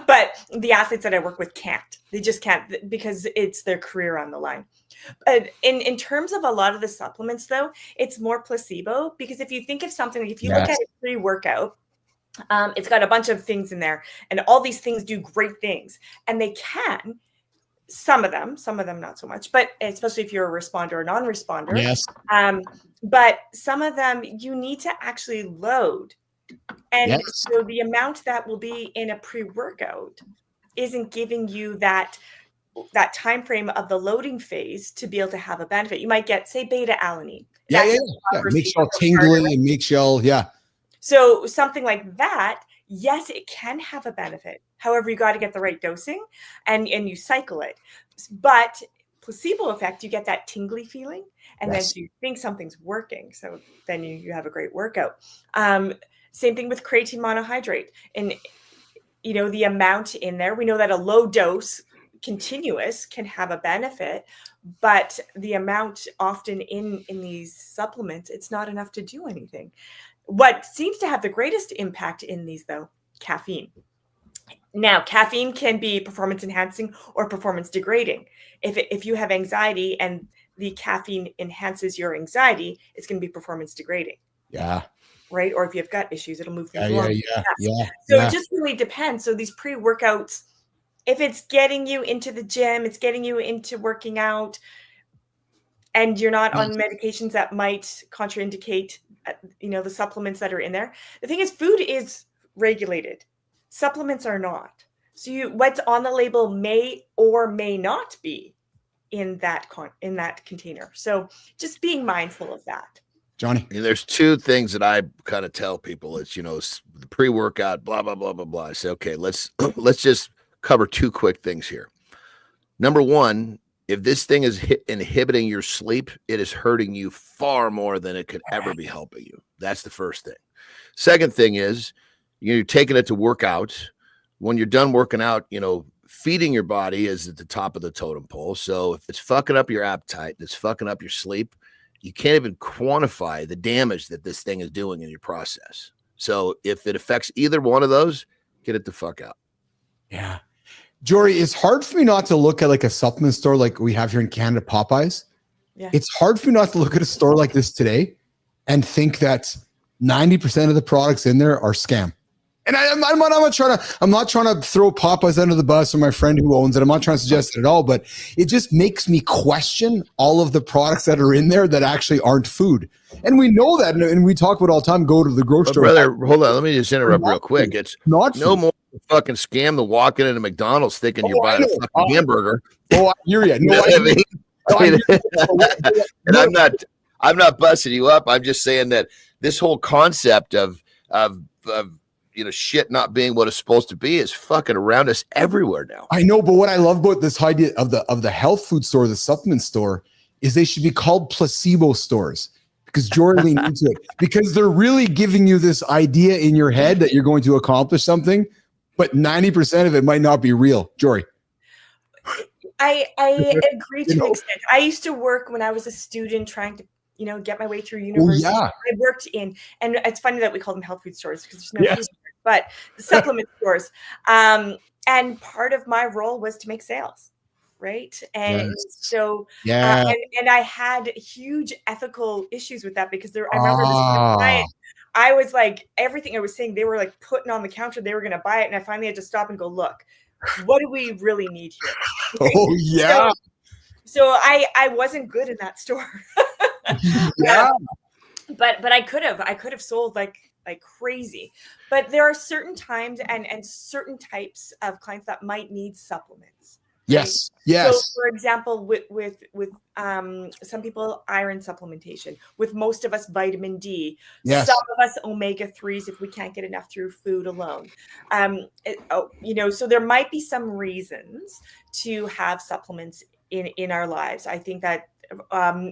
but the athletes that I work with can't. They just can't because it's their career on the line. But in terms of a lot of the supplements, though, it's more placebo because if you think of something, if you look at a pre-workout, it's got a bunch of things in there, and all these things do great things, and they can. Some of them not so much, but especially if you're a responder or non-responder. Yes. But some of them you need to actually load. And so the amount that will be in a pre-workout isn't giving you that time frame of the loading phase to be able to have a benefit. You might get, say, beta-alanine. Makes you all tingly and makes you all, So something like that, yes, it can have a benefit. However, you got to get the right dosing and you cycle it. But placebo effect, you get that tingly feeling, and then you think something's working. So then you have a great workout. Same thing with creatine monohydrate. And, the amount in there, we know that a low dose continuous can have a benefit, but the amount often in these supplements, it's not enough to do anything. What seems to have the greatest impact in these, though, caffeine. Now, caffeine can be performance enhancing or performance degrading. If you have anxiety and the caffeine enhances your anxiety, it's going to be performance degrading. Yeah. Right? Or if you have gut issues, it'll move things along. So it just really depends. So these pre-workouts, if it's getting you into the gym, it's getting you into working out, and you're not on medications that might contraindicate, the supplements that are in there. The thing is, food is regulated. Supplements are not. So what's on the label may or may not be in that container. So just being mindful of that. Johnny? There's two things that I kind of tell people. It's, the pre-workout, blah, blah, blah, blah, blah. I say, okay, let's just cover two quick things here. Number one, if this thing is inhibiting your sleep, it is hurting you far more than it could ever be helping you. That's the first thing. Second thing is, you're taking it to work out. When you're done working out, feeding your body is at the top of the totem pole. So if it's fucking up your appetite, it's fucking up your sleep, you can't even quantify the damage that this thing is doing in your process. So if it affects either one of those, get it the fuck out. Yeah. Jory, it's hard for me not to look at like a supplement store like we have here in Canada, Popeyes. Yeah. It's hard for me not to look at a store like this today and think that 90% of the products in there are scam. And I'm not trying to throw Popeyes under the bus or my friend who owns it. I'm not trying to suggest it at all, but it just makes me question all of the products that are in there that actually aren't food. And we know that, and we talk about it all the time. Go to the grocery store. Brother, hold on. Let me just interrupt real quick. Food. It's not no food. more fucking scam than walking into McDonald's thinking you're buying a fucking hamburger. Oh, I hear you. No, and I'm not busting you up. I'm just saying that this whole concept of shit not being what it's supposed to be is fucking around us everywhere now. I know, but what I love about this idea of the health food store, the supplement store, is they should be called placebo stores, because Jory leaned into it, because they're really giving you this idea in your head that you're going to accomplish something, but 90% of it might not be real. Jory. I agree to an extent. I used to work when I was a student trying to, get my way through university. Yeah. I worked in, and it's funny that we call them health food stores because there's no food, but the supplement stores. And part of my role was to make sales, right? And so, and I had huge ethical issues with that, because I remember this client, I was like, everything I was saying, they were like putting on the counter, they were going to buy it. And I finally had to stop and go, look, what do we really need here? Right? Oh, yeah. So I wasn't good in that store. Yeah. But I could have sold like crazy. But there are certain times and certain types of clients that might need supplements. Yes. Right? Yes. So for example, with some people, iron supplementation, with most of us, vitamin D, some of us omega-3s if we can't get enough through food alone. So there might be some reasons to have supplements in our lives. I think that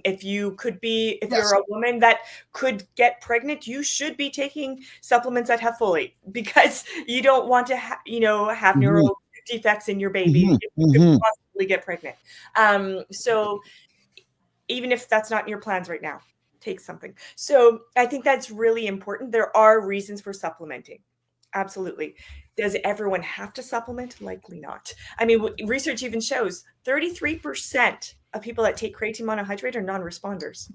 if you're a woman that could get pregnant, you should be taking supplements that have folate, because you don't want to have neural defects in your baby if you could possibly get pregnant. So even if that's not in your plans right now, take something. So I think that's really important. There are reasons for supplementing. Absolutely. Does everyone have to supplement? Likely not. I mean, research even shows 33% of people that take creatine monohydrate are non-responders.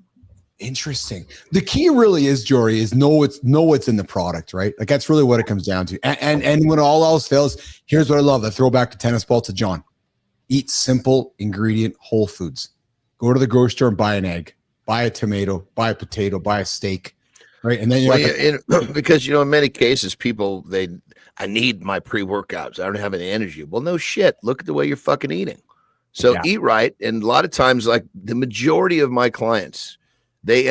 Interesting. The key really is, Jory, is know what's in the product, right? Like that's really what it comes down to. And when all else fails, here's what I love. I throw back the tennis ball to John. Eat simple ingredient whole foods. Go to the grocery store and buy an egg, buy a tomato, buy a potato, buy a steak, right? And then because in many cases people I need my pre-workouts. I don't have any energy. Well, no shit. Look at the way you're fucking eating. So eat right. And a lot of times, like the majority of my clients, they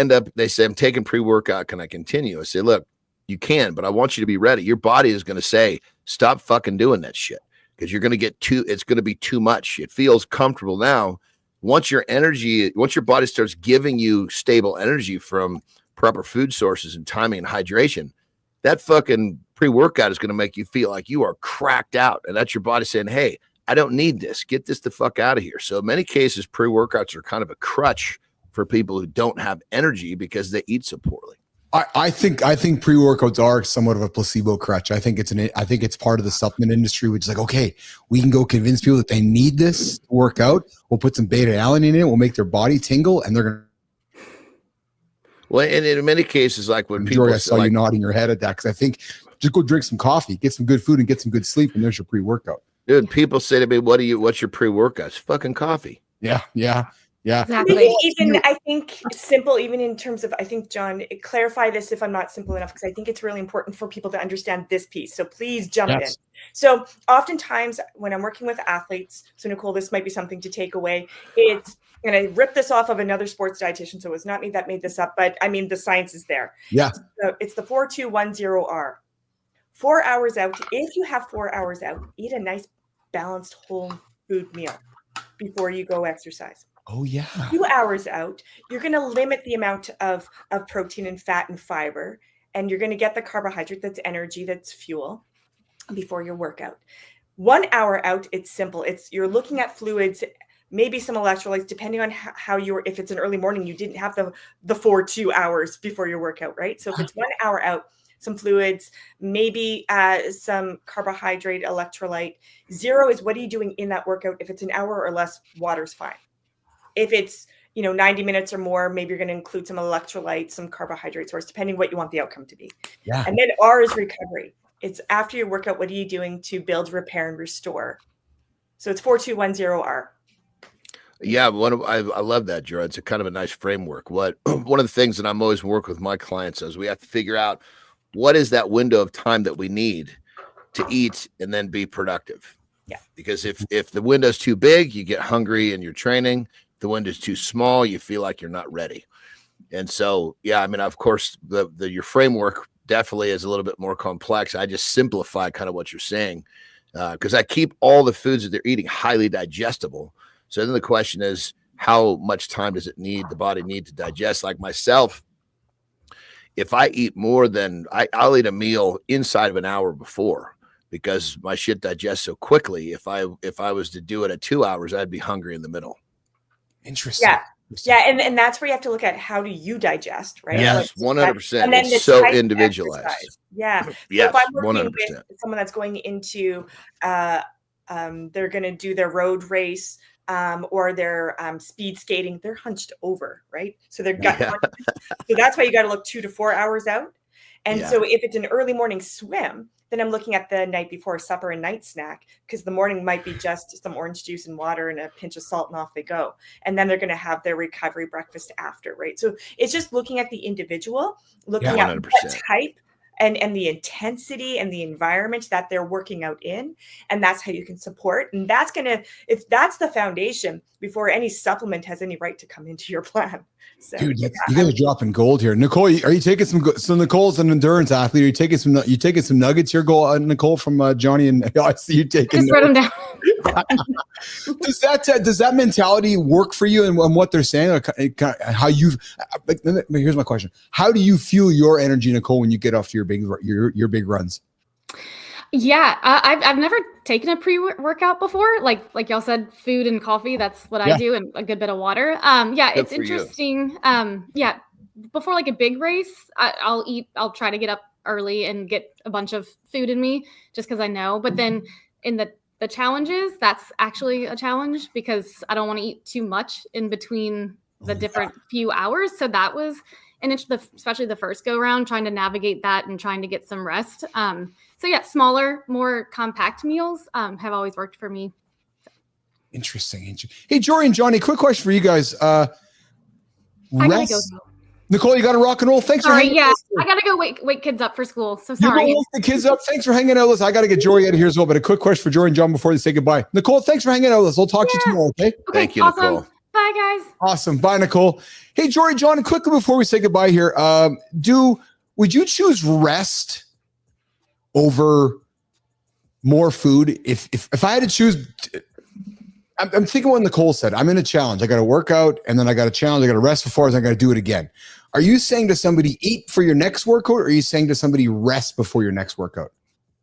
say, I'm taking pre-workout. Can I continue? I say, look, you can, but I want you to be ready. Your body is going to say, stop fucking doing that shit, because you're going to it's going to be too much. It feels comfortable now. Once your body starts giving you stable energy from proper food sources and timing and hydration, that fucking pre-workout is going to make you feel like you are cracked out. And that's your body saying, hey, I don't need this. Get this the fuck out of here. So in many cases, pre-workouts are kind of a crutch for people who don't have energy because they eat so poorly. I think pre-workouts are somewhat of a placebo crutch. I think it's part of the supplement industry, which is like, okay, we can go convince people that they need this to work out. We'll put some beta alanine in it. We'll make their body tingle, and they're going to. Well, and in many cases, like when people, I saw you nodding your head at that, because I think just go drink some coffee, get some good food, and get some good sleep, and there's your pre-workout. Dude, people say to me, what's your pre-workout? It's fucking coffee. Yeah. Exactly. Even I think simple, even in terms of, I think, John, clarify this if I'm not simple enough, because I think it's really important for people to understand this piece. So please jump in. So oftentimes when I'm working with athletes, so Nicole, this might be something to take away. And I ripped this off of another sports dietitian, so it was not me that made this up, but I mean, the science is there. Yeah. So it's the 4-2-1-0-R. 4 hours out. If you have 4 hours out, eat a nice balanced whole food meal before you go exercise. Oh, yeah. 2 hours out, you're going to limit the amount of protein and fat and fiber, and you're going to get the carbohydrate, that's energy, that's fuel, before your workout. 1 hour out, it's simple. You're looking at fluids, maybe some electrolytes, depending on how if it's an early morning, you didn't have the 2 hours before your workout, right? So if it's 1 hour out, some fluids, maybe some carbohydrate, electrolyte. 0 is what are you doing in that workout? If it's an hour or less, water's fine. If it's 90 minutes or more, maybe you're going to include some electrolytes, some carbohydrate source, depending what you want the outcome to be. Yeah. And then R is recovery. It's after your workout, what are you doing to build, repair, and restore? So it's 4210R. Yeah, I love that, Joe. It's a kind of a nice framework. One of the things that I'm always working with my clients is we have to figure out what is that window of time that we need to eat and then be productive. Yeah. Because if the window's too big, you get hungry in your training. If the window's too small, you feel like you're not ready. And so, yeah, I mean, of course, your framework definitely is a little bit more complex. I just simplify kind of what you're saying because I keep all the foods that they're eating highly digestible. So then the question is, how much time does the body need to digest? Like myself, if I eat more than I'll eat a meal inside of an hour before because my shit digests so quickly. If I was to do it at 2 hours, I'd be hungry in the middle. Interesting. Yeah. Yeah. And that's where you have to look at how do you digest, right? Yes, 100%. And then it's so individualized. Exercise. Yeah. So yes, if I'm working 100%. with someone that's going into, they're going to do their road race, or they're speed skating, they're hunched over, right? So they're so that's why you got to look 2 to 4 hours out. And so if it's an early morning swim, then I'm looking at the night before supper and night snack because the morning might be just some orange juice and water and a pinch of salt and off they go. And then they're going to have their recovery breakfast after, right? So it's just looking at the individual, looking at what type and the intensity and the environment that they're working out in. And that's how you can support. And that's if that's the foundation before any supplement has any right to come into your plan. So, dude, you guys are dropping gold here. Nicole, are you taking so Nicole's an endurance athlete. Are you taking some nuggets here, Nicole, from Johnny? And I see you taking. Just wrote them down. Does that mentality work for you and what they're saying? How here's my question: how do you feel your energy, Nicole, when you get off to your big runs? Yeah, I've never taken a pre-workout before. Like y'all said, food and coffee. That's what I do, and a good bit of water. It's interesting. Yeah, before like a big race, I'll try to get up early and get a bunch of food in me just because I know. But then in the challenges, that's actually a challenge because I don't want to eat too much in between the different few hours. So that was especially the first go round, trying to navigate that and trying to get some rest. So yeah, smaller, more compact meals have always worked for me. Interesting. Hey, Jory and Johnny, quick question for you guys. I gotta go. Nicole, you got to rock and roll. Thanks for hanging out. I got to go wake kids up for school. So sorry. You go wake the kids up. Thanks for hanging out with us. I got to get Jory out of here as well, but a quick question for Jory and John before they say goodbye. Nicole, thanks for hanging out with us. We'll talk to you tomorrow, okay? Thank you, awesome. Nicole. Bye, guys. Awesome. Bye, Nicole. Hey, Jory, John, quickly before we say goodbye here, would you choose rest over more food? If I had to choose, I'm thinking what Nicole said. I'm in a challenge. I got to work out, and then I got a challenge. I got to rest before, and I got to do it again. Are you saying to somebody eat for your next workout, or are you saying to somebody rest before your next workout?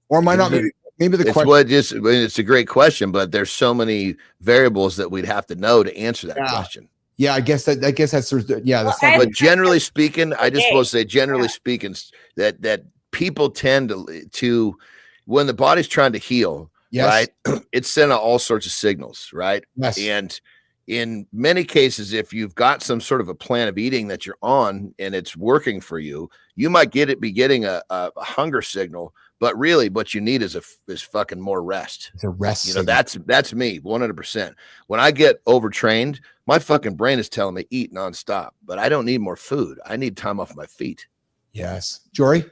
Or am I not? Maybe the question. It's a great question, but there's so many variables that we'd have to know to answer that question. Yeah, I guess that's sort of, but generally speaking, I just will say, generally speaking, that people tend to when the body's trying to heal, right? It's sending out all sorts of signals, right? Yes. And in many cases, if you've got some sort of a plan of eating that you're on and it's working for you, you might be getting a hunger signal, but really what you need is fucking more rest. It's a rest. You know, that's me 100%. When I get overtrained, my fucking brain is telling me eat nonstop, but I don't need more food. I need time off my feet. Yes. Jory?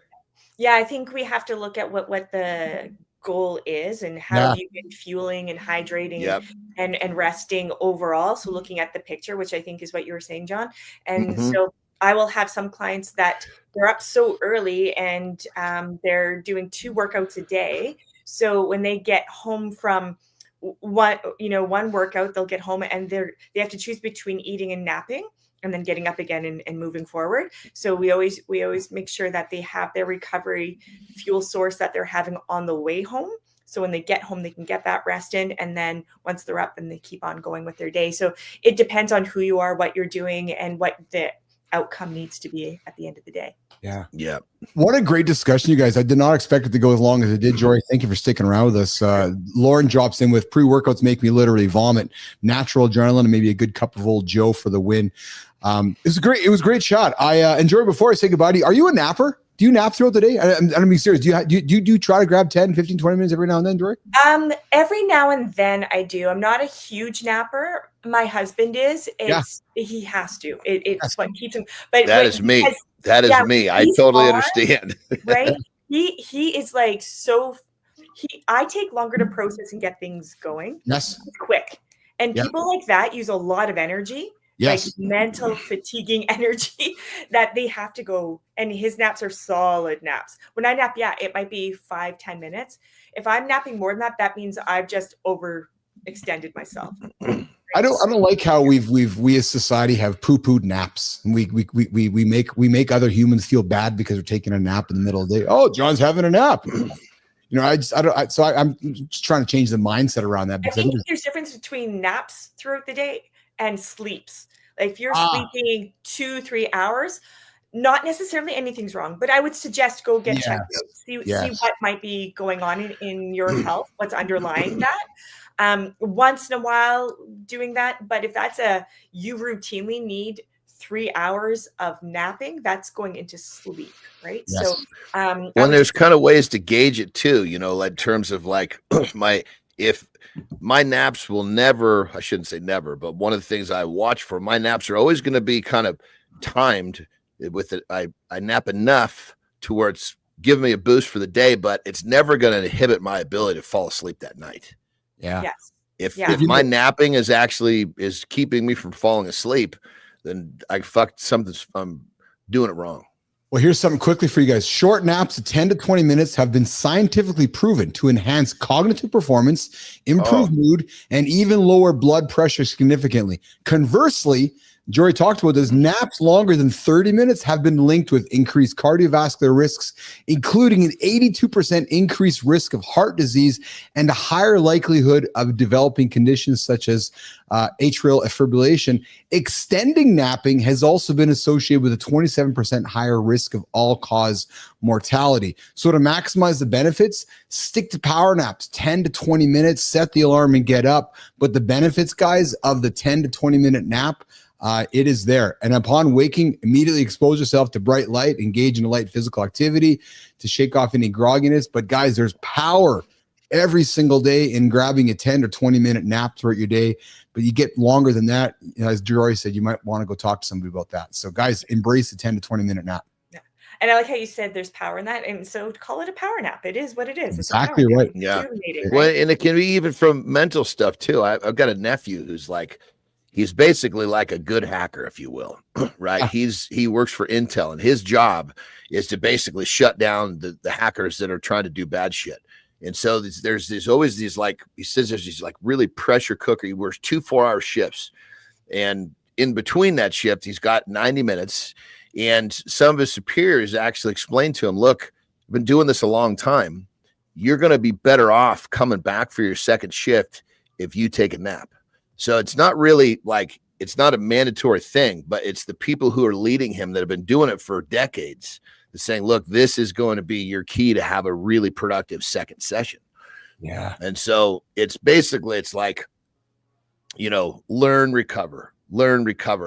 Yeah, I think we have to look at what the goal is and how you've been fueling and hydrating and resting overall. So looking at the picture, which I think is what you were saying, John. And so I will have some clients that they're up so early and they're doing 2 workouts a day. So when they get home from one workout, they'll get home and they have to choose between eating and napping and then getting up again and moving forward. So we always make sure that they have their recovery fuel source that they're having on the way home. So when they get home, they can get that rest in. And then once they're up, then they keep on going with their day. So it depends on who you are, what you're doing, and what the outcome needs to be at the end of the day. Yeah. Yeah. What a great discussion, you guys. I did not expect it to go as long as it did, Jory. Thank you for sticking around with us. Lauren drops in with pre-workouts make me literally vomit, natural adrenaline, and maybe a good cup of old Joe for the win. It was a great shot. I enjoyed before I say goodbye to you. Are you a napper? Do you nap throughout the day? I'm being serious. Do you try to grab 10, 15, 20 minutes every now and then, Jory? Every now and then I do. I'm not a huge napper. My husband is. He has to. It's what keeps him. But that is me. That is me. I totally understand. Right? He is like so. I take longer to process and get things going. Yes. It's quick. And people like that use a lot of energy. Yes. Like mental fatiguing energy that they have to go. And his naps are solid naps. When I nap, it might be 5-10 minutes. If I'm napping more than that, that means I've just overextended myself. I don't like how we as society have poo-pooed naps. We make other humans feel bad because they're taking a nap in the middle of the day. Oh, John's having a nap. I'm just trying to change the mindset around that. Because I think there's a difference between naps throughout the day and sleeps. Like if you're sleeping 2-3 hours, not necessarily anything's wrong, but I would suggest go get checked out. See what might be going on in your health, what's underlying that. Once in a while doing that, but if that's you routinely need 3 hours of napping, that's going into sleep, right? Yes. So there's kind of ways to gauge it too, like in terms of like if my naps will never, I shouldn't say never, but one of the things I watch for, my naps are always going to be kind of timed with it. I nap enough to where it's giving me a boost for the day, but it's never going to inhibit my ability to fall asleep that night. Yeah. Yes. If my napping is keeping me from falling asleep, then I'm doing it wrong. Well, here's something quickly for you guys. Short naps of 10 to 20 minutes have been scientifically proven to enhance cognitive performance, improve mood, and even lower blood pressure significantly. Conversely, Jory talked about this, naps longer than 30 minutes have been linked with increased cardiovascular risks, including an 82% increased risk of heart disease and a higher likelihood of developing conditions such as atrial fibrillation. Extending napping has also been associated with a 27% higher risk of all-cause mortality. So to maximize the benefits, stick to power naps, 10 to 20 minutes, set the alarm and get up. But the benefits, guys, of the 10 to 20 minute nap, it is there. And upon waking, immediately expose yourself to bright light, engage in a light physical activity to shake off any grogginess. But guys, there's power every single day in grabbing a 10 or 20 minute nap throughout your day. But you get longer than that. As Jory said, you might want to go talk to somebody about that. So guys, embrace the 10 to 20 minute nap. Yeah. And I like how you said there's power in that. And so call it a power nap. It is what it is. Exactly right. Yeah. Right? Well, and it can be even from mental stuff too. I've got a nephew who's he's basically like a good hacker, if you will, right? He works for Intel, and his job is to basically shut down the hackers that are trying to do bad shit. And so there's always these, like, he says there's these like really pressure cooker. He works 2 4-hour shifts. And in between that shift, he's got 90 minutes. And some of his superiors actually explained to him, look, I've been doing this a long time. You're going to be better off coming back for your second shift if you take a nap. So it's not really it's not a mandatory thing, but it's the people who are leading him that have been doing it for decades. They're saying, look, this is going to be your key to have a really productive second session. Yeah. And so it's basically, learn, recover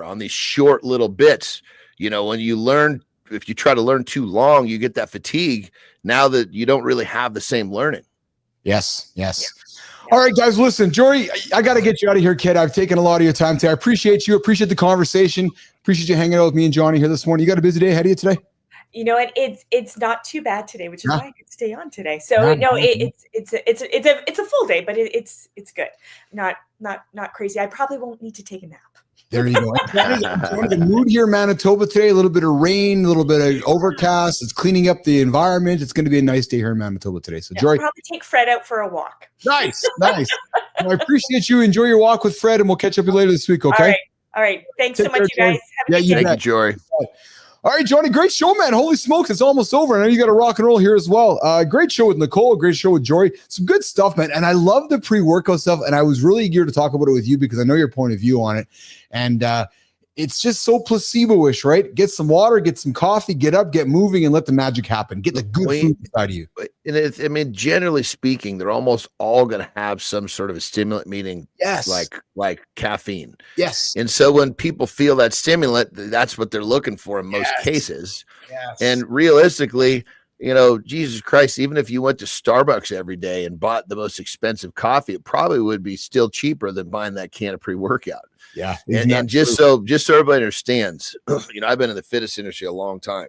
on these short little bits. When you learn, if you try to learn too long, you get that fatigue now that you don't really have the same learning. Yes. All right, guys, listen, Jory, I got to get you out of here, kid. I've taken a lot of your time today. I appreciate you. Appreciate the conversation. Appreciate you hanging out with me and Johnny here this morning. You got a busy day ahead of you today? You know what? It's not too bad today, which is why I could stay on today. So it's a full day, but it's good. Not crazy. I probably won't need to take a nap. There you go. The mood here in Manitoba today, a little bit of rain, a little bit of overcast. It's cleaning up the environment. It's going to be a nice day here in Manitoba today. So, Jory, I'll probably take Fred out for a walk. Nice. Well, I appreciate you. Enjoy your walk with Fred, and we'll catch up with you later this week, okay? All right. Thanks so much, you guys. Have a good day. Thank you, Jory. All right, Johnny, great show, man. Holy smokes, it's almost over. I know you got to rock and roll here as well. Great show with Nicole, great show with Jory. Some good stuff, man. And I love the pre-workout stuff. And I was really eager to talk about it with you because I know your point of view on it. And it's just so placebo-ish, right? Get some water, get some coffee, get up, get moving, and let the magic happen. Get the good food inside of you. And it's, I mean, generally speaking, they're almost all going to have some sort of a stimulant, meaning like caffeine. Yes. And so when people feel that stimulant, that's what they're looking for in most cases. Yes. And realistically, you know, Jesus Christ, even if you went to Starbucks every day and bought the most expensive coffee, it probably would be still cheaper than buying that can of pre-workout. Yeah. And just so everybody understands, you know, I've been in the fitness industry a long time,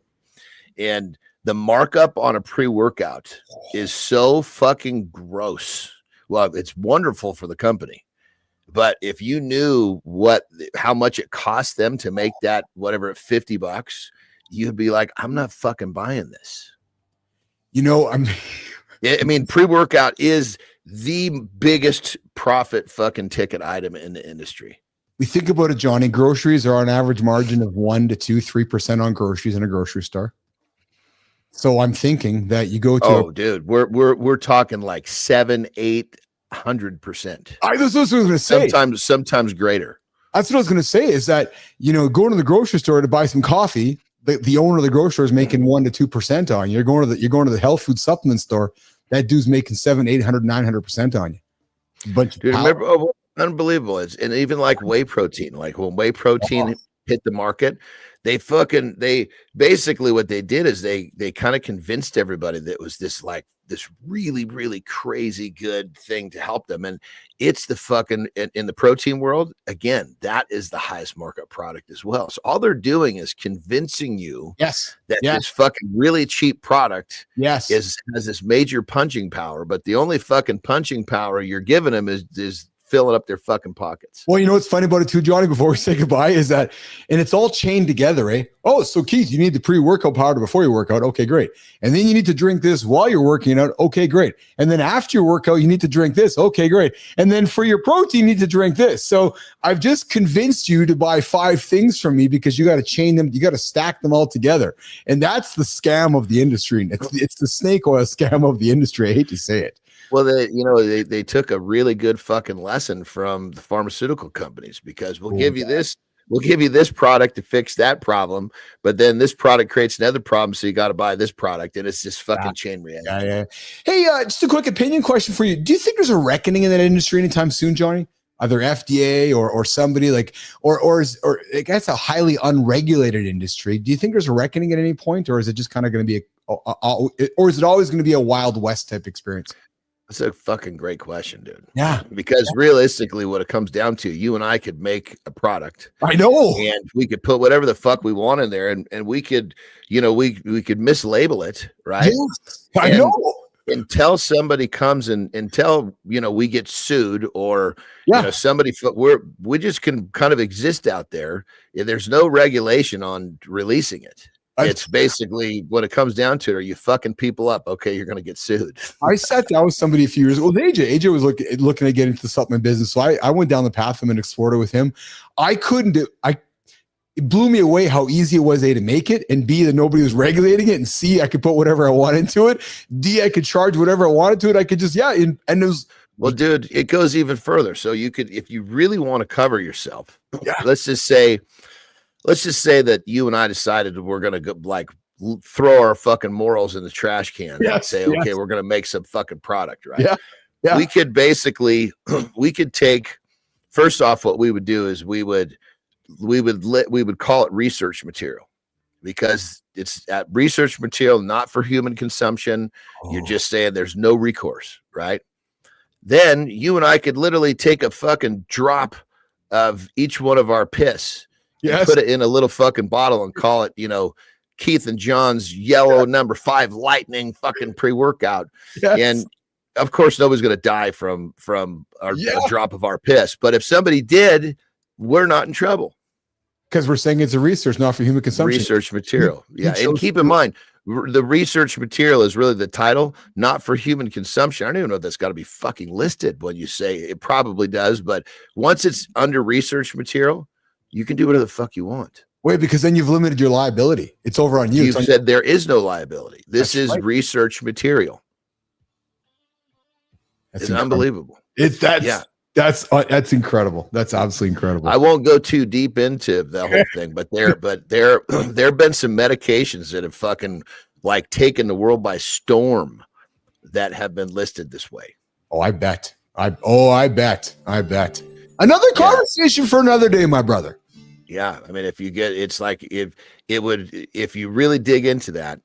and the markup on a pre-workout is so fucking gross. Well, it's wonderful for the company, but if you knew how much it cost them to make that, whatever, $50, you'd be like, I'm not fucking buying this. You know, I mean, pre-workout is the biggest profit fucking ticket item in the industry. We think about it, Johnny. Groceries are on average margin of 1 to 3% on groceries in a grocery store. So I'm thinking that you go to dude, we're talking like 700-800%. That's what I was going to say. Sometimes greater. That's what I was going to say, is that, you know, going to the grocery store to buy some coffee, the owner of the grocery store is making 1 to 2% on you. You're going to the health food supplement store. That dude's making 700, 800, 900% on you. Dude, remember, unbelievable. And even like whey protein, like when whey protein hit the market, they basically what they did is they kind of convinced everybody that it was this really, really crazy good thing to help them. And it's the fucking, in the protein world, again, that is the highest markup product as well. So all they're doing is convincing you that this fucking really cheap product has this major punching power, but the only fucking punching power you're giving them is filling up their fucking pockets. Well, you know what's funny about it too, Johnny, before we say goodbye, is that, and it's all chained together, eh? Oh, so Keith, you need the pre-workout powder before you work out. Okay, great. And then you need to drink this while you're working out. Okay, great. And then after your workout, you need to drink this. Okay, great. And then for your protein, you need to drink this. So I've just convinced you to buy 5 things from me because you got to chain them. You got to stack them all together. And that's the scam of the industry. It's the snake oil scam of the industry. I hate to say it. Well, they took a really good fucking lesson from the pharmaceutical companies, because we'll give you this product to fix that problem, but then this product creates another problem, so you got to buy this product, and it's just fucking chain reaction. Yeah. Hey, just a quick opinion question for you. Do you think there's a reckoning in that industry anytime soon, Johnny? Either FDA or somebody like, or I guess a highly unregulated industry. Do you think there's a reckoning at any point, or is it just kind of going to be or is it always going to be a Wild West type experience? That's a fucking great question, dude. Yeah. Because realistically, what it comes down to, you and I could make a product. I know. And we could put whatever the fuck we want in there, and we could, you know, we could mislabel it, right? Yes, I know. Until somebody comes until, you know, we get sued, or, you know, somebody, we just can kind of exist out there. There's no regulation on releasing it. It's basically, when it comes down to it, are you fucking people up? Okay, you're going to get sued. I sat down with somebody a few years ago. With AJ. AJ was looking to get into the supplement business. So I went down the path of him and explored it with him. It blew me away how easy it was, A, to make it, and B, that nobody was regulating it, and C, I could put whatever I want into it. D, I could charge whatever I wanted to it. I could just, and it was. Well, dude, it goes even further. So you could, if you really want to cover yourself, let's just say that you and I decided we're going to go, like, throw our fucking morals in the trash can and say, okay, we're going to make some fucking product, right? Yeah. We could basically, take, first off, what we would do is we would call it research material, because it's at research material, not for human consumption. You're just saying there's no recourse, right? Then you and I could literally take a fucking drop of each one of our piss, put it in a little fucking bottle and call it, you know, Keith and John's yellow number 5 lightning fucking pre-workout. And of course, nobody's going to die from a drop of our piss. But if somebody did, we're not in trouble. Because we're saying it's a research, not for human consumption. Research material. Yeah. And keep in mind, the research material is really the title, not for human consumption. I don't even know if that's got to be fucking listed when you say it. Probably does. But once it's under research material, you can do whatever the fuck you want. Wait, because then you've limited your liability. It's over on you. You've said there is no liability. This is research material. It's unbelievable. It's that. Yeah. That's incredible. That's absolutely incredible. I won't go too deep into the whole thing, but there have been some medications that have fucking like taken the world by storm that have been listed this way. Oh, I bet. I bet. Another conversation for another day, my brother. Yeah, I mean, if you really dig into that,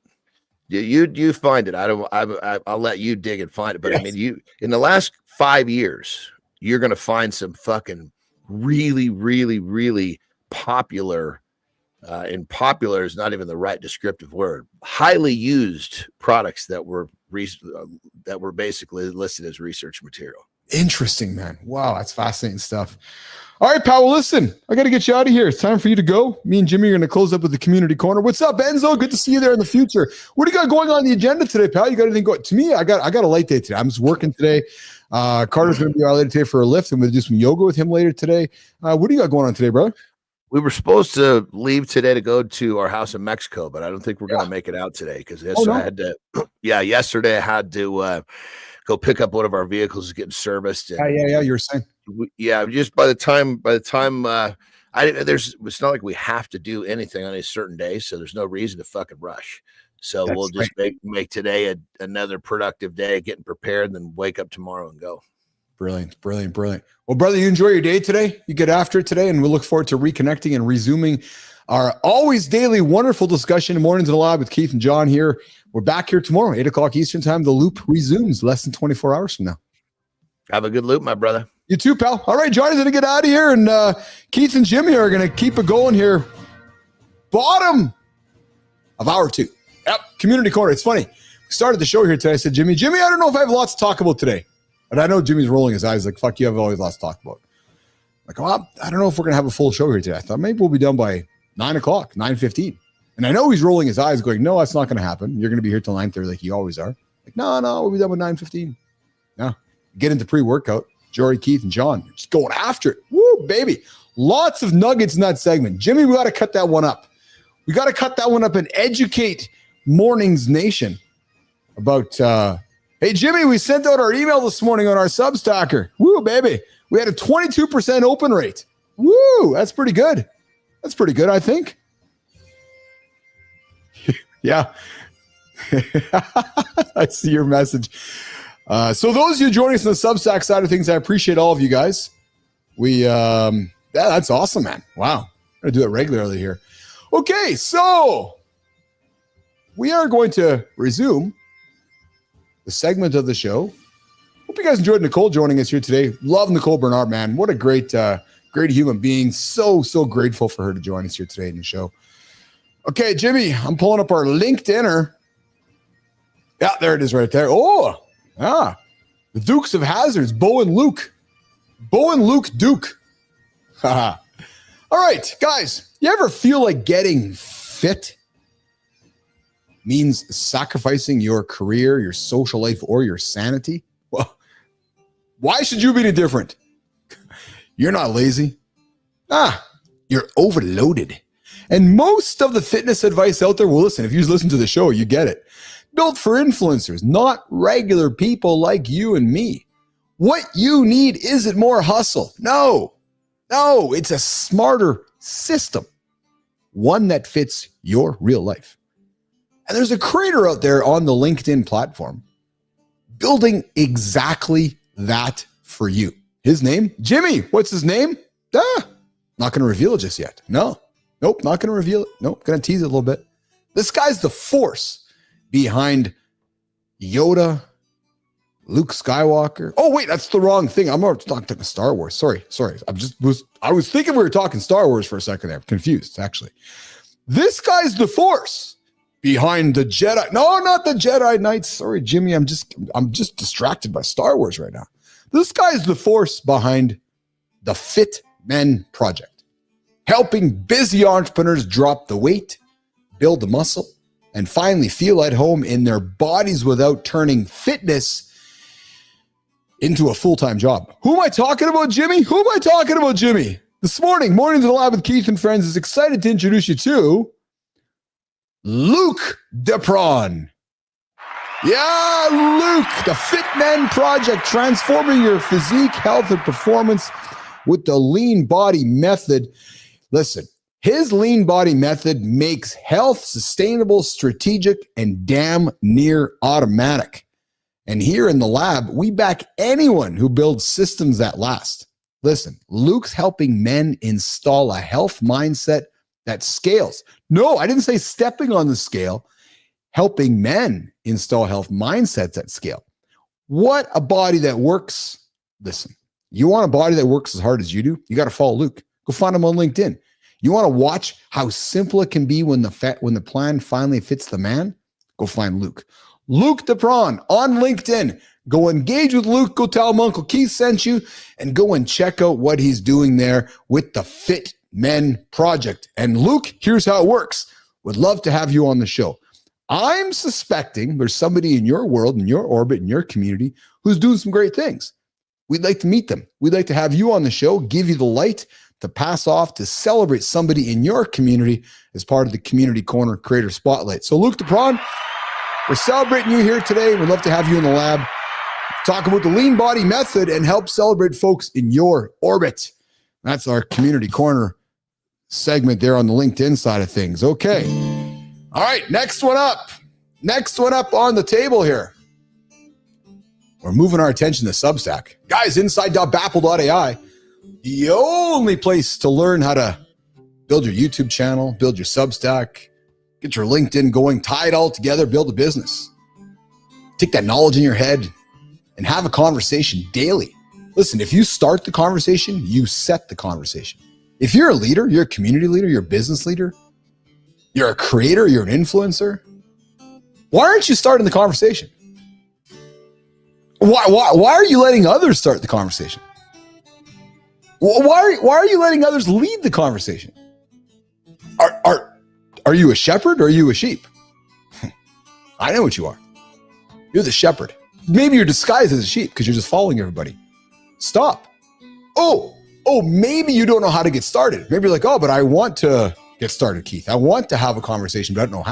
you find it. I'll let you dig and find it. But yes. I mean, in the last 5 years, you're going to find some fucking really, really, really popular, and popular is not even the right descriptive word, highly used products that were basically listed as research material. Interesting, man. Wow, that's fascinating stuff. All right, pal, well, listen, I got to get you out of here. It's time for you to go. Me and Jimmy are going to close up with the community corner. What's up, Enzo? Good to see you there in the future. What do you got going on the agenda today, pal? You got anything going? To me, I got a light day today. I'm just working today. Carter's going to be out later today for a lift. I'm going to do some yoga with him later today. What do you got going on today, brother? We were supposed to leave today to go to our house in Mexico, but I don't think we're going to make it out today because yesterday I had to go pick up one of our vehicles getting serviced. And, yeah. You were saying. Just by the time it's not like we have to do anything on a certain day, so there's no reason to fucking rush. So we'll just make today another productive day, getting prepared, and then wake up tomorrow and go. Brilliant. Well, brother, you enjoy your day today. You get after it today, and we look forward to reconnecting and resuming our always daily wonderful discussion in Mornings in the Lab with Keith and John here. We're back here tomorrow, 8 o'clock Eastern time. The loop resumes less than 24 hours from now. Have a good loop, my brother. You too, pal. All right, Johnny's going to get out of here, and Keith and Jimmy are going to keep it going here. Bottom of hour 2. Yep, community corner. It's funny. We started the show here today. I said, Jimmy, I don't know if I have lots to talk about today. But I know Jimmy's rolling his eyes like, fuck, you have always lots to talk about. Like, well, I don't know if we're going to have a full show here today. I thought maybe we'll be done by 9 o'clock, 9:15. And I know he's rolling his eyes going, no, that's not going to happen. You're going to be here till 9:30 like you always are. Like, no, we'll be done by 9:15. No, get into pre-workout. Jory, Keith, and John just going after it. Woo, baby. Lots of nuggets in that segment. Jimmy, we got to cut that one up. We got to cut that one up and educate Mornings Nation about, hey, Jimmy, we sent out our email this morning on our Substacker. Woo, baby. We had a 22% open rate. Woo, that's pretty good. That's pretty good, I think. Yeah. I see your message. So those of you joining us on the Substack side of things, I appreciate all of you guys. That's awesome, man. Wow. I'm going to do it regularly here. Okay, so we are going to resume the segment of the show. Hope you guys enjoyed Nicole joining us here today. Love Nicole Bernard, man. What a great human being. So grateful for her to join us here today in the show. Okay, Jimmy, I'm pulling up our LinkedIner. Yeah, there it is right there. The Dukes of Hazzards, Bo and Luke. Bo and Luke Duke. All right, guys, you ever feel like getting fit means sacrificing your career, your social life, or your sanity? Well, why should you be any different? You're not lazy. You're overloaded. And most of the fitness advice out there, well, listen, if you listen to the show, you get it. Built for influencers, not regular people like you and me. What you need isn't more hustle. No, it's a smarter system. One that fits your real life. And there's a creator out there on the LinkedIn platform building exactly that for you. His name, Jimmy. What's his name? Not going to reveal it just yet. Nope, not going to reveal it. Nope, going to tease it a little bit. This guy's the force behind Yoda, Luke Skywalker. Oh, wait, that's the wrong thing. I'm not talking Star Wars. Sorry. I was thinking we were talking Star Wars for a second there. Confused, actually. This guy's the force behind the Jedi. No, not the Jedi Knights. Sorry, Jimmy. I'm just distracted by Star Wars right now. This guy's the force behind the Fit Men Project, helping busy entrepreneurs drop the weight, build the muscle, and finally feel at home in their bodies without turning fitness into a full-time job. Who am I talking about, Jimmy? This morning, Mornings in the Lab with Keith and Friends is excited to introduce you to Luke Depron. Yeah, Luke, the Fit Men Project, transforming your physique, health, and performance with the lean body method. Listen, his lean body method makes health sustainable, strategic, and damn near automatic. And here in the lab, we back anyone who builds systems that last. Listen, Luke's helping men install a health mindset that scales. No, I didn't say stepping on the scale. Helping men install health mindsets at scale. What a body that works. Listen, you want a body that works as hard as you do? You got to follow Luke. Go find him on LinkedIn. You want to watch how simple it can be when the plan finally fits the man? Go find Luke. Luke DePron on LinkedIn. Go engage with Luke. Go tell him Uncle Keith sent you, and go and check out what he's doing there with the Fit Men Project. And Luke, here's how it works. Would love to have you on the show. I'm suspecting there's somebody in your world, in your orbit, in your community who's doing some great things. We'd like to meet them. We'd like to have you on the show, give you the light to pass off, to celebrate somebody in your community as part of the Community Corner Creator Spotlight. So Luke DePron, we're celebrating you here today. We'd love to have you in the lab, talk about the lean body method and help celebrate folks in your orbit. That's our Community Corner segment there on the LinkedIn side of things. Okay. All right, next one up. Next one up on the table here. We're moving our attention to Substack. Guys, inside.bappel.ai, the only place to learn how to build your YouTube channel, build your Substack, get your LinkedIn going, tie it all together, build a business. Take that knowledge in your head and have a conversation daily. Listen, if you start the conversation, you set the conversation. If you're a leader, you're a community leader, you're a business leader, you're a creator, you're an influencer, why aren't you starting the conversation? Why are you letting others start the conversation? Why are you letting others lead the conversation? Are you a shepherd or are you a sheep? I know what you are. You're the shepherd. Maybe you're disguised as a sheep because you're just following everybody. Stop. Oh, maybe you don't know how to get started. Maybe you're like, but I want to get started, Keith. I want to have a conversation, but I don't know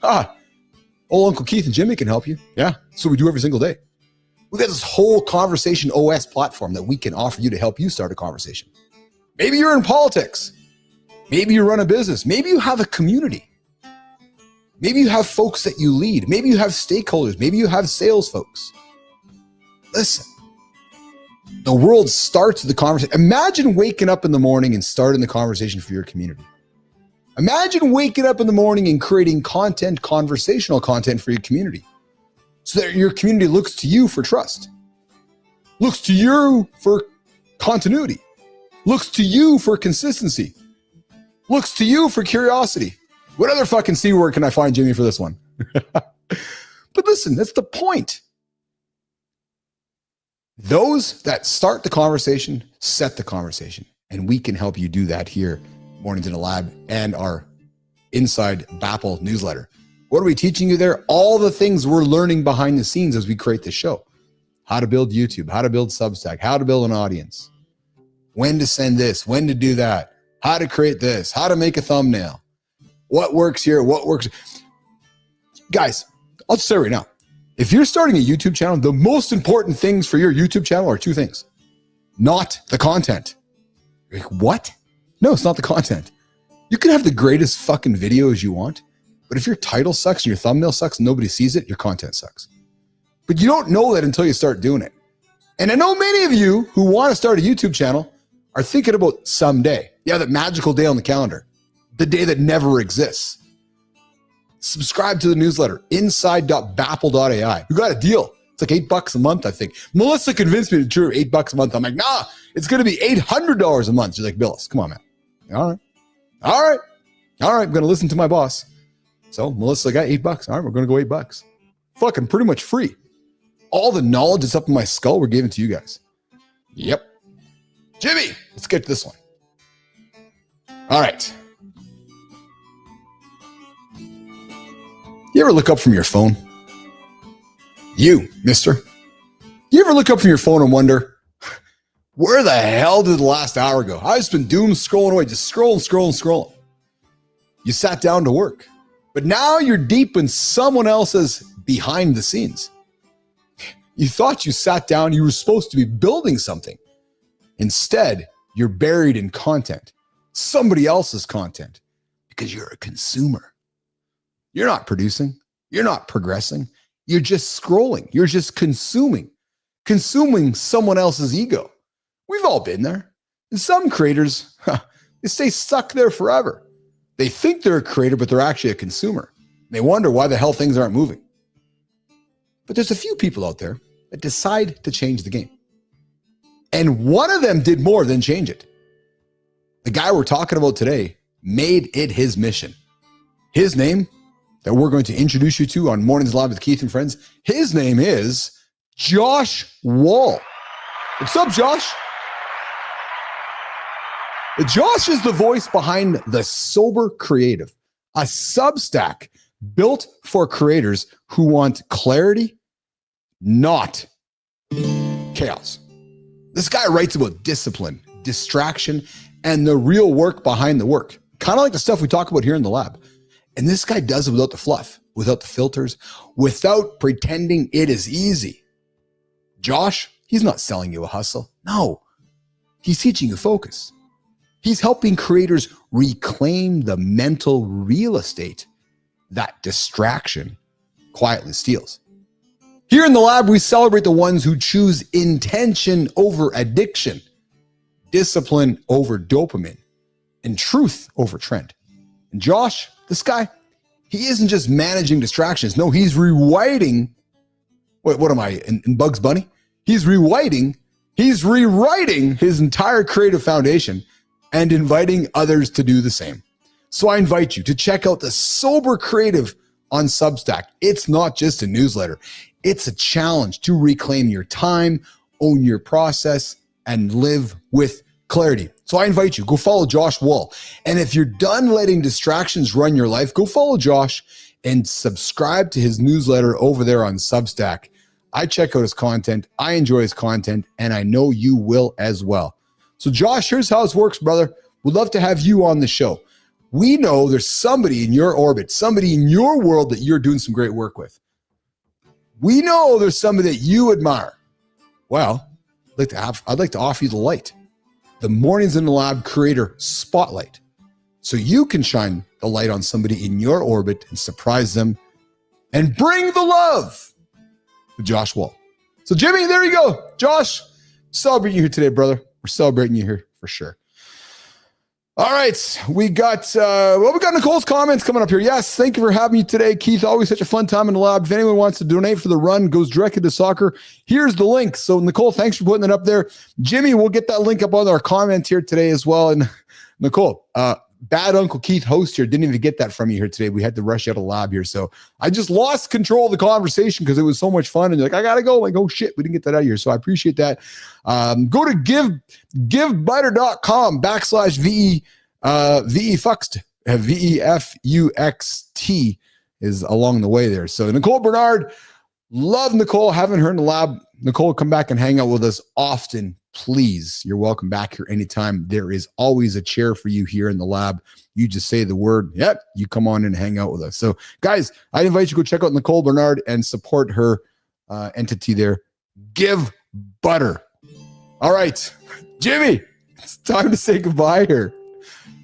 how. Old Uncle Keith and Jimmy can help you. Yeah, that's what we do every single day. We've got this whole Conversation OS platform that we can offer you to help you start a conversation. Maybe you're in politics. Maybe you run a business. Maybe you have a community. Maybe you have folks that you lead. Maybe you have stakeholders. Maybe you have sales folks. Listen, the world starts with the conversation. Imagine waking up in the morning and starting the conversation for your community. Imagine waking up in the morning and creating content, conversational content for your community, so that your community looks to you for trust, looks to you for continuity, looks to you for consistency, looks to you for curiosity. What other fucking C word can I find, Jimmy, for this one? But listen, that's the point. Those that start the conversation, set the conversation. And we can help you do that here, Mornings in the Lab, and our Inside Bappel newsletter. What are we teaching you there? All the things we're learning behind the scenes as we create this show. How to build YouTube, how to build Substack, how to build an audience, when to send this, when to do that, how to create this, how to make a thumbnail, what works here, what works. Guys, I'll just say right now, if you're starting a YouTube channel, the most important things for your YouTube channel are two things, not the content. You're like, what? No, it's not the content. You can have the greatest fucking videos you want, but if your title sucks and your thumbnail sucks and nobody sees it, your content sucks. But you don't know that until you start doing it. And I know many of you who want to start a YouTube channel are thinking about someday. Yeah, that magical day on the calendar, the day that never exists. Subscribe to the newsletter, inside.bappel.ai. We got a deal. It's like $8 a month, I think. Melissa convinced me to do $8 a month. I'm like, nah, it's going to be $800 a month. She's like, Bilous, come on, man. All right. I'm going to listen to my boss. So Melissa got $8. All right, we're going to go $8. Fucking pretty much free. All the knowledge that's up in my skull, we're giving to you guys. Yep. Jimmy, let's get to this one. All right. You ever look up from your phone? You, mister. You ever look up from your phone and wonder, where the hell did the last hour go? I've just been doom scrolling away, just scrolling. You sat down to work, but now you're deep in someone else's behind the scenes. You thought you sat down, you were supposed to be building something. Instead, you're buried in content, somebody else's content, because you're a consumer. You're not producing. You're not progressing. You're just scrolling. You're just consuming someone else's ego. We've all been there. And some creators, they stay stuck there forever. They think they're a creator, but they're actually a consumer. They wonder why the hell things aren't moving. But there's a few people out there that decide to change the game. And one of them did more than change it. The guy we're talking about today made it his mission. His name that we're going to introduce you to on Mornings Live with Keith and Friends, his name is Josh Wall. What's up, Josh? Josh is the voice behind The Sober Creative, a Substack built for creators who want clarity, not chaos. This guy writes about discipline, distraction, and the real work behind the work. Kind of like the stuff we talk about here in the lab. And this guy does it without the fluff, without the filters, without pretending it is easy. Josh, he's not selling you a hustle. No, he's teaching you focus. He's helping creators reclaim the mental real estate that distraction quietly steals. Here in the lab, we celebrate the ones who choose intention over addiction, discipline over dopamine, and truth over trend. And Josh, this guy, he isn't just managing distractions. No, he's rewriting. What am I, in Bugs Bunny? He's rewriting his entire creative foundation and inviting others to do the same. So I invite you to check out The Sober Creative on Substack. It's not just a newsletter. It's a challenge to reclaim your time, own your process, and live with clarity. So I invite you, go follow Josh Wall. And if you're done letting distractions run your life, go follow Josh and subscribe to his newsletter over there on Substack. I check out his content. I enjoy his content, and I know you will as well. So Josh, here's how this works, brother. We'd love to have you on the show. We know there's somebody in your orbit, somebody in your world that you're doing some great work with. We know there's somebody that you admire. Well, I'd like to offer you the light, the Mornings in the Lab Creator Spotlight, so you can shine the light on somebody in your orbit and surprise them and bring the love with Josh Wall. So Jimmy, there you go. Josh, celebrating you here today, brother. We're celebrating you here for sure. All right, we got Nicole's comments coming up here. Yes, thank you for having me today, Keith. Always such a fun time in the lab. If anyone wants to donate for the run, goes directly to soccer. Here's the link. So Nicole, thanks for putting it up there. Jimmy, we'll get that link up on our comment here today as well. And Nicole, bad Uncle Keith host here, didn't even get that from you here today. We had to rush out of the lab here. So I just lost control of the conversation because it was so much fun. And you're like, I gotta go. Like, oh shit, we didn't get that out of here. So I appreciate that. Go to givebutter.com/VE VEFUXT. VEFUXT is along the way there. So Nicole Bernard, love Nicole. Haven't heard in the lab. Nicole, come back and hang out with us often, please. You're welcome back here anytime. There is always a chair for you here in the lab. You just say the word, yep, you come on and hang out with us. So guys, I invite you to go check out Nicole Bernard and support her entity there. Give Butter. All right, Jimmy, it's time to say goodbye here.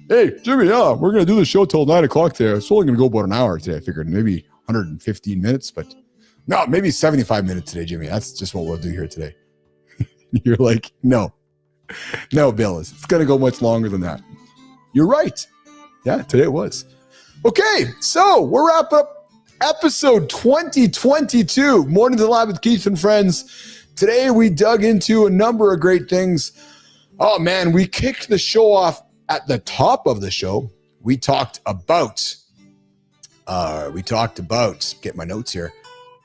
Hey, Jimmy, we're going to do the show till 9 o'clock today. It's only going to go about an hour today. I figured maybe 115 minutes, but no, maybe 75 minutes today, Jimmy. That's just what we'll do here today. You're like, no, Bilous. It's going to go much longer than that. You're right. Yeah, today it was. Okay, so we're wrapping up episode 2022, Mornings in the Lab with Keith and Friends. Today we dug into a number of great things. Oh man, we kicked the show off at the top of the show. We talked about, get my notes here.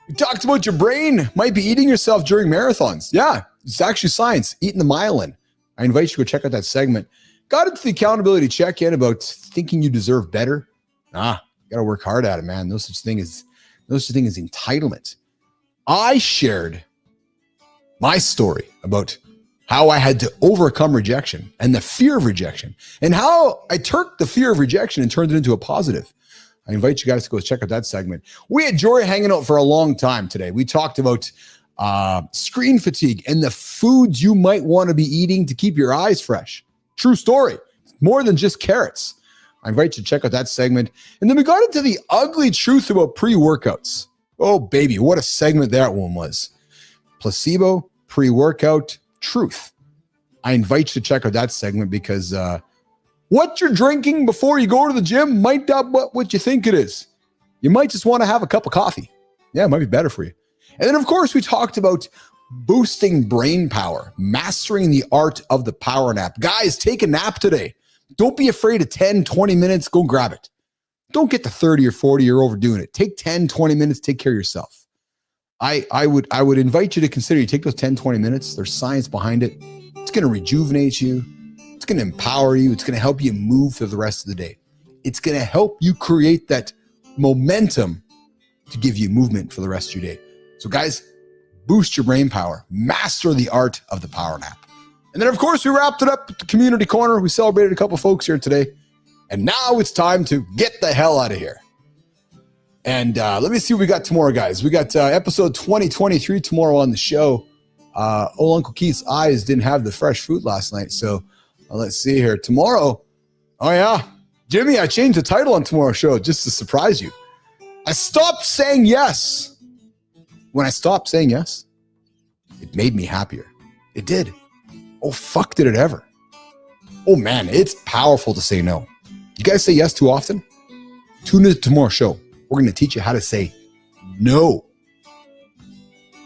We talked about your brain might be eating yourself during marathons. Yeah, it's actually science, eating the myelin. I invite you to go check out that segment. Got into the accountability check-in about thinking you deserve better. You got to work hard at it, man. No such thing as entitlement. I shared my story about how I had to overcome rejection and the fear of rejection, and how I took the fear of rejection and turned it into a positive. I invite you guys to go check out that segment. We had Jory hanging out for a long time today. We talked about screen fatigue and the foods you might want to be eating to keep your eyes fresh. True story. More than just carrots. I invite you to check out that segment. And then we got into the ugly truth about pre-workouts. Oh, baby, what a segment that one was. Placebo, pre-workout, truth. I invite you to check out that segment because what you're drinking before you go to the gym might not be what you think it is. You might just want to have a cup of coffee. Yeah, it might be better for you. And then, of course, we talked about boosting brain power, mastering the art of the power nap. Guys, take a nap today. Don't be afraid of 10, 20 minutes. Go grab it. Don't get to 30 or 40. You're overdoing it. Take 10, 20 minutes. Take care of yourself. I would invite you to consider you take those 10, 20 minutes. There's science behind it. It's going to rejuvenate you. It's going to empower you. It's going to help you move through the rest of the day. It's going to help you create that momentum to give you movement for the rest of your day. So guys, boost your brain power. Master the art of the power nap. And then, of course, we wrapped it up at the community corner. We celebrated a couple folks here today. And now it's time to get the hell out of here. And let me see what we got tomorrow, guys. We got episode 2023 tomorrow on the show. Old Uncle Keith's eyes didn't have the fresh fruit last night. So let's see here. Tomorrow, oh yeah, Jimmy, I changed the title on tomorrow's show just to surprise you. I stopped saying yes. When I stopped saying yes, it made me happier. It did. Oh, fuck, did it ever. Oh, man, it's powerful to say no. You guys say yes too often? Tune in to tomorrow's show. We're going to teach you how to say no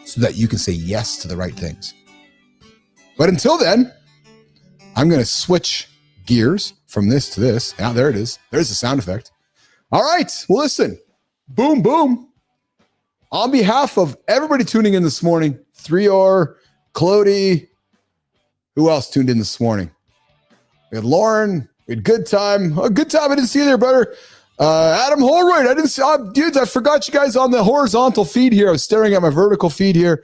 so that you can say yes to the right things. But until then, I'm going to switch gears from this to this. Yeah, there it is. There's the sound effect. All right. Well, listen. Boom, boom. On behalf of everybody tuning in this morning, 3R, Clody, who else tuned in this morning? We had Lauren. We had Good Time. Oh, Good Time. I didn't see you there, brother. Adam Holroyd. I didn't see. Dudes, I forgot you guys on the horizontal feed here. I was staring at my vertical feed here.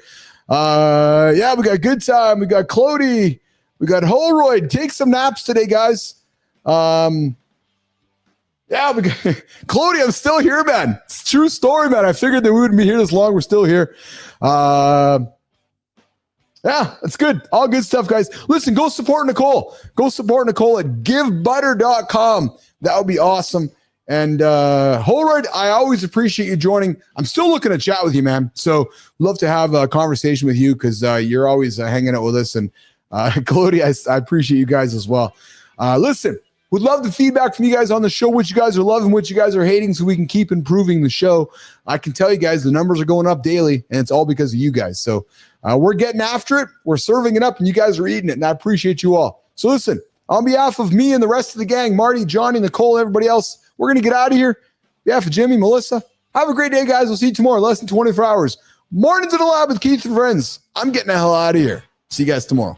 Yeah, we got Good Time. We got Clody. We got Holroyd. Take some naps today, guys. Yeah, we got Clody. I'm still here, man. It's a true story, man. I figured that we wouldn't be here this long. We're still here. Yeah, that's good. All good stuff, guys. Listen, go support Nicole. Go support Nicole at givebutter.com. That would be awesome. And Holroyd, I always appreciate you joining. I'm still looking to chat with you, man. So love to have a conversation with you because you're always hanging out with us. And Clody, I appreciate you guys as well. Listen, would love the feedback from you guys on the show, what you guys are loving, what you guys are hating, so we can keep improving the show. I can tell you guys the numbers are going up daily, and it's all because of you guys. So we're getting after it. We're serving it up, and you guys are eating it, and I appreciate you all. So listen, on behalf of me and the rest of the gang, Marty, Johnny, Nicole, everybody else, we're going to get out of here. On behalf of Jimmy, Melissa, have a great day, guys. We'll see you tomorrow, less than 24 hours. Mornings in the lab with Keith and friends. I'm getting the hell out of here. See you guys tomorrow.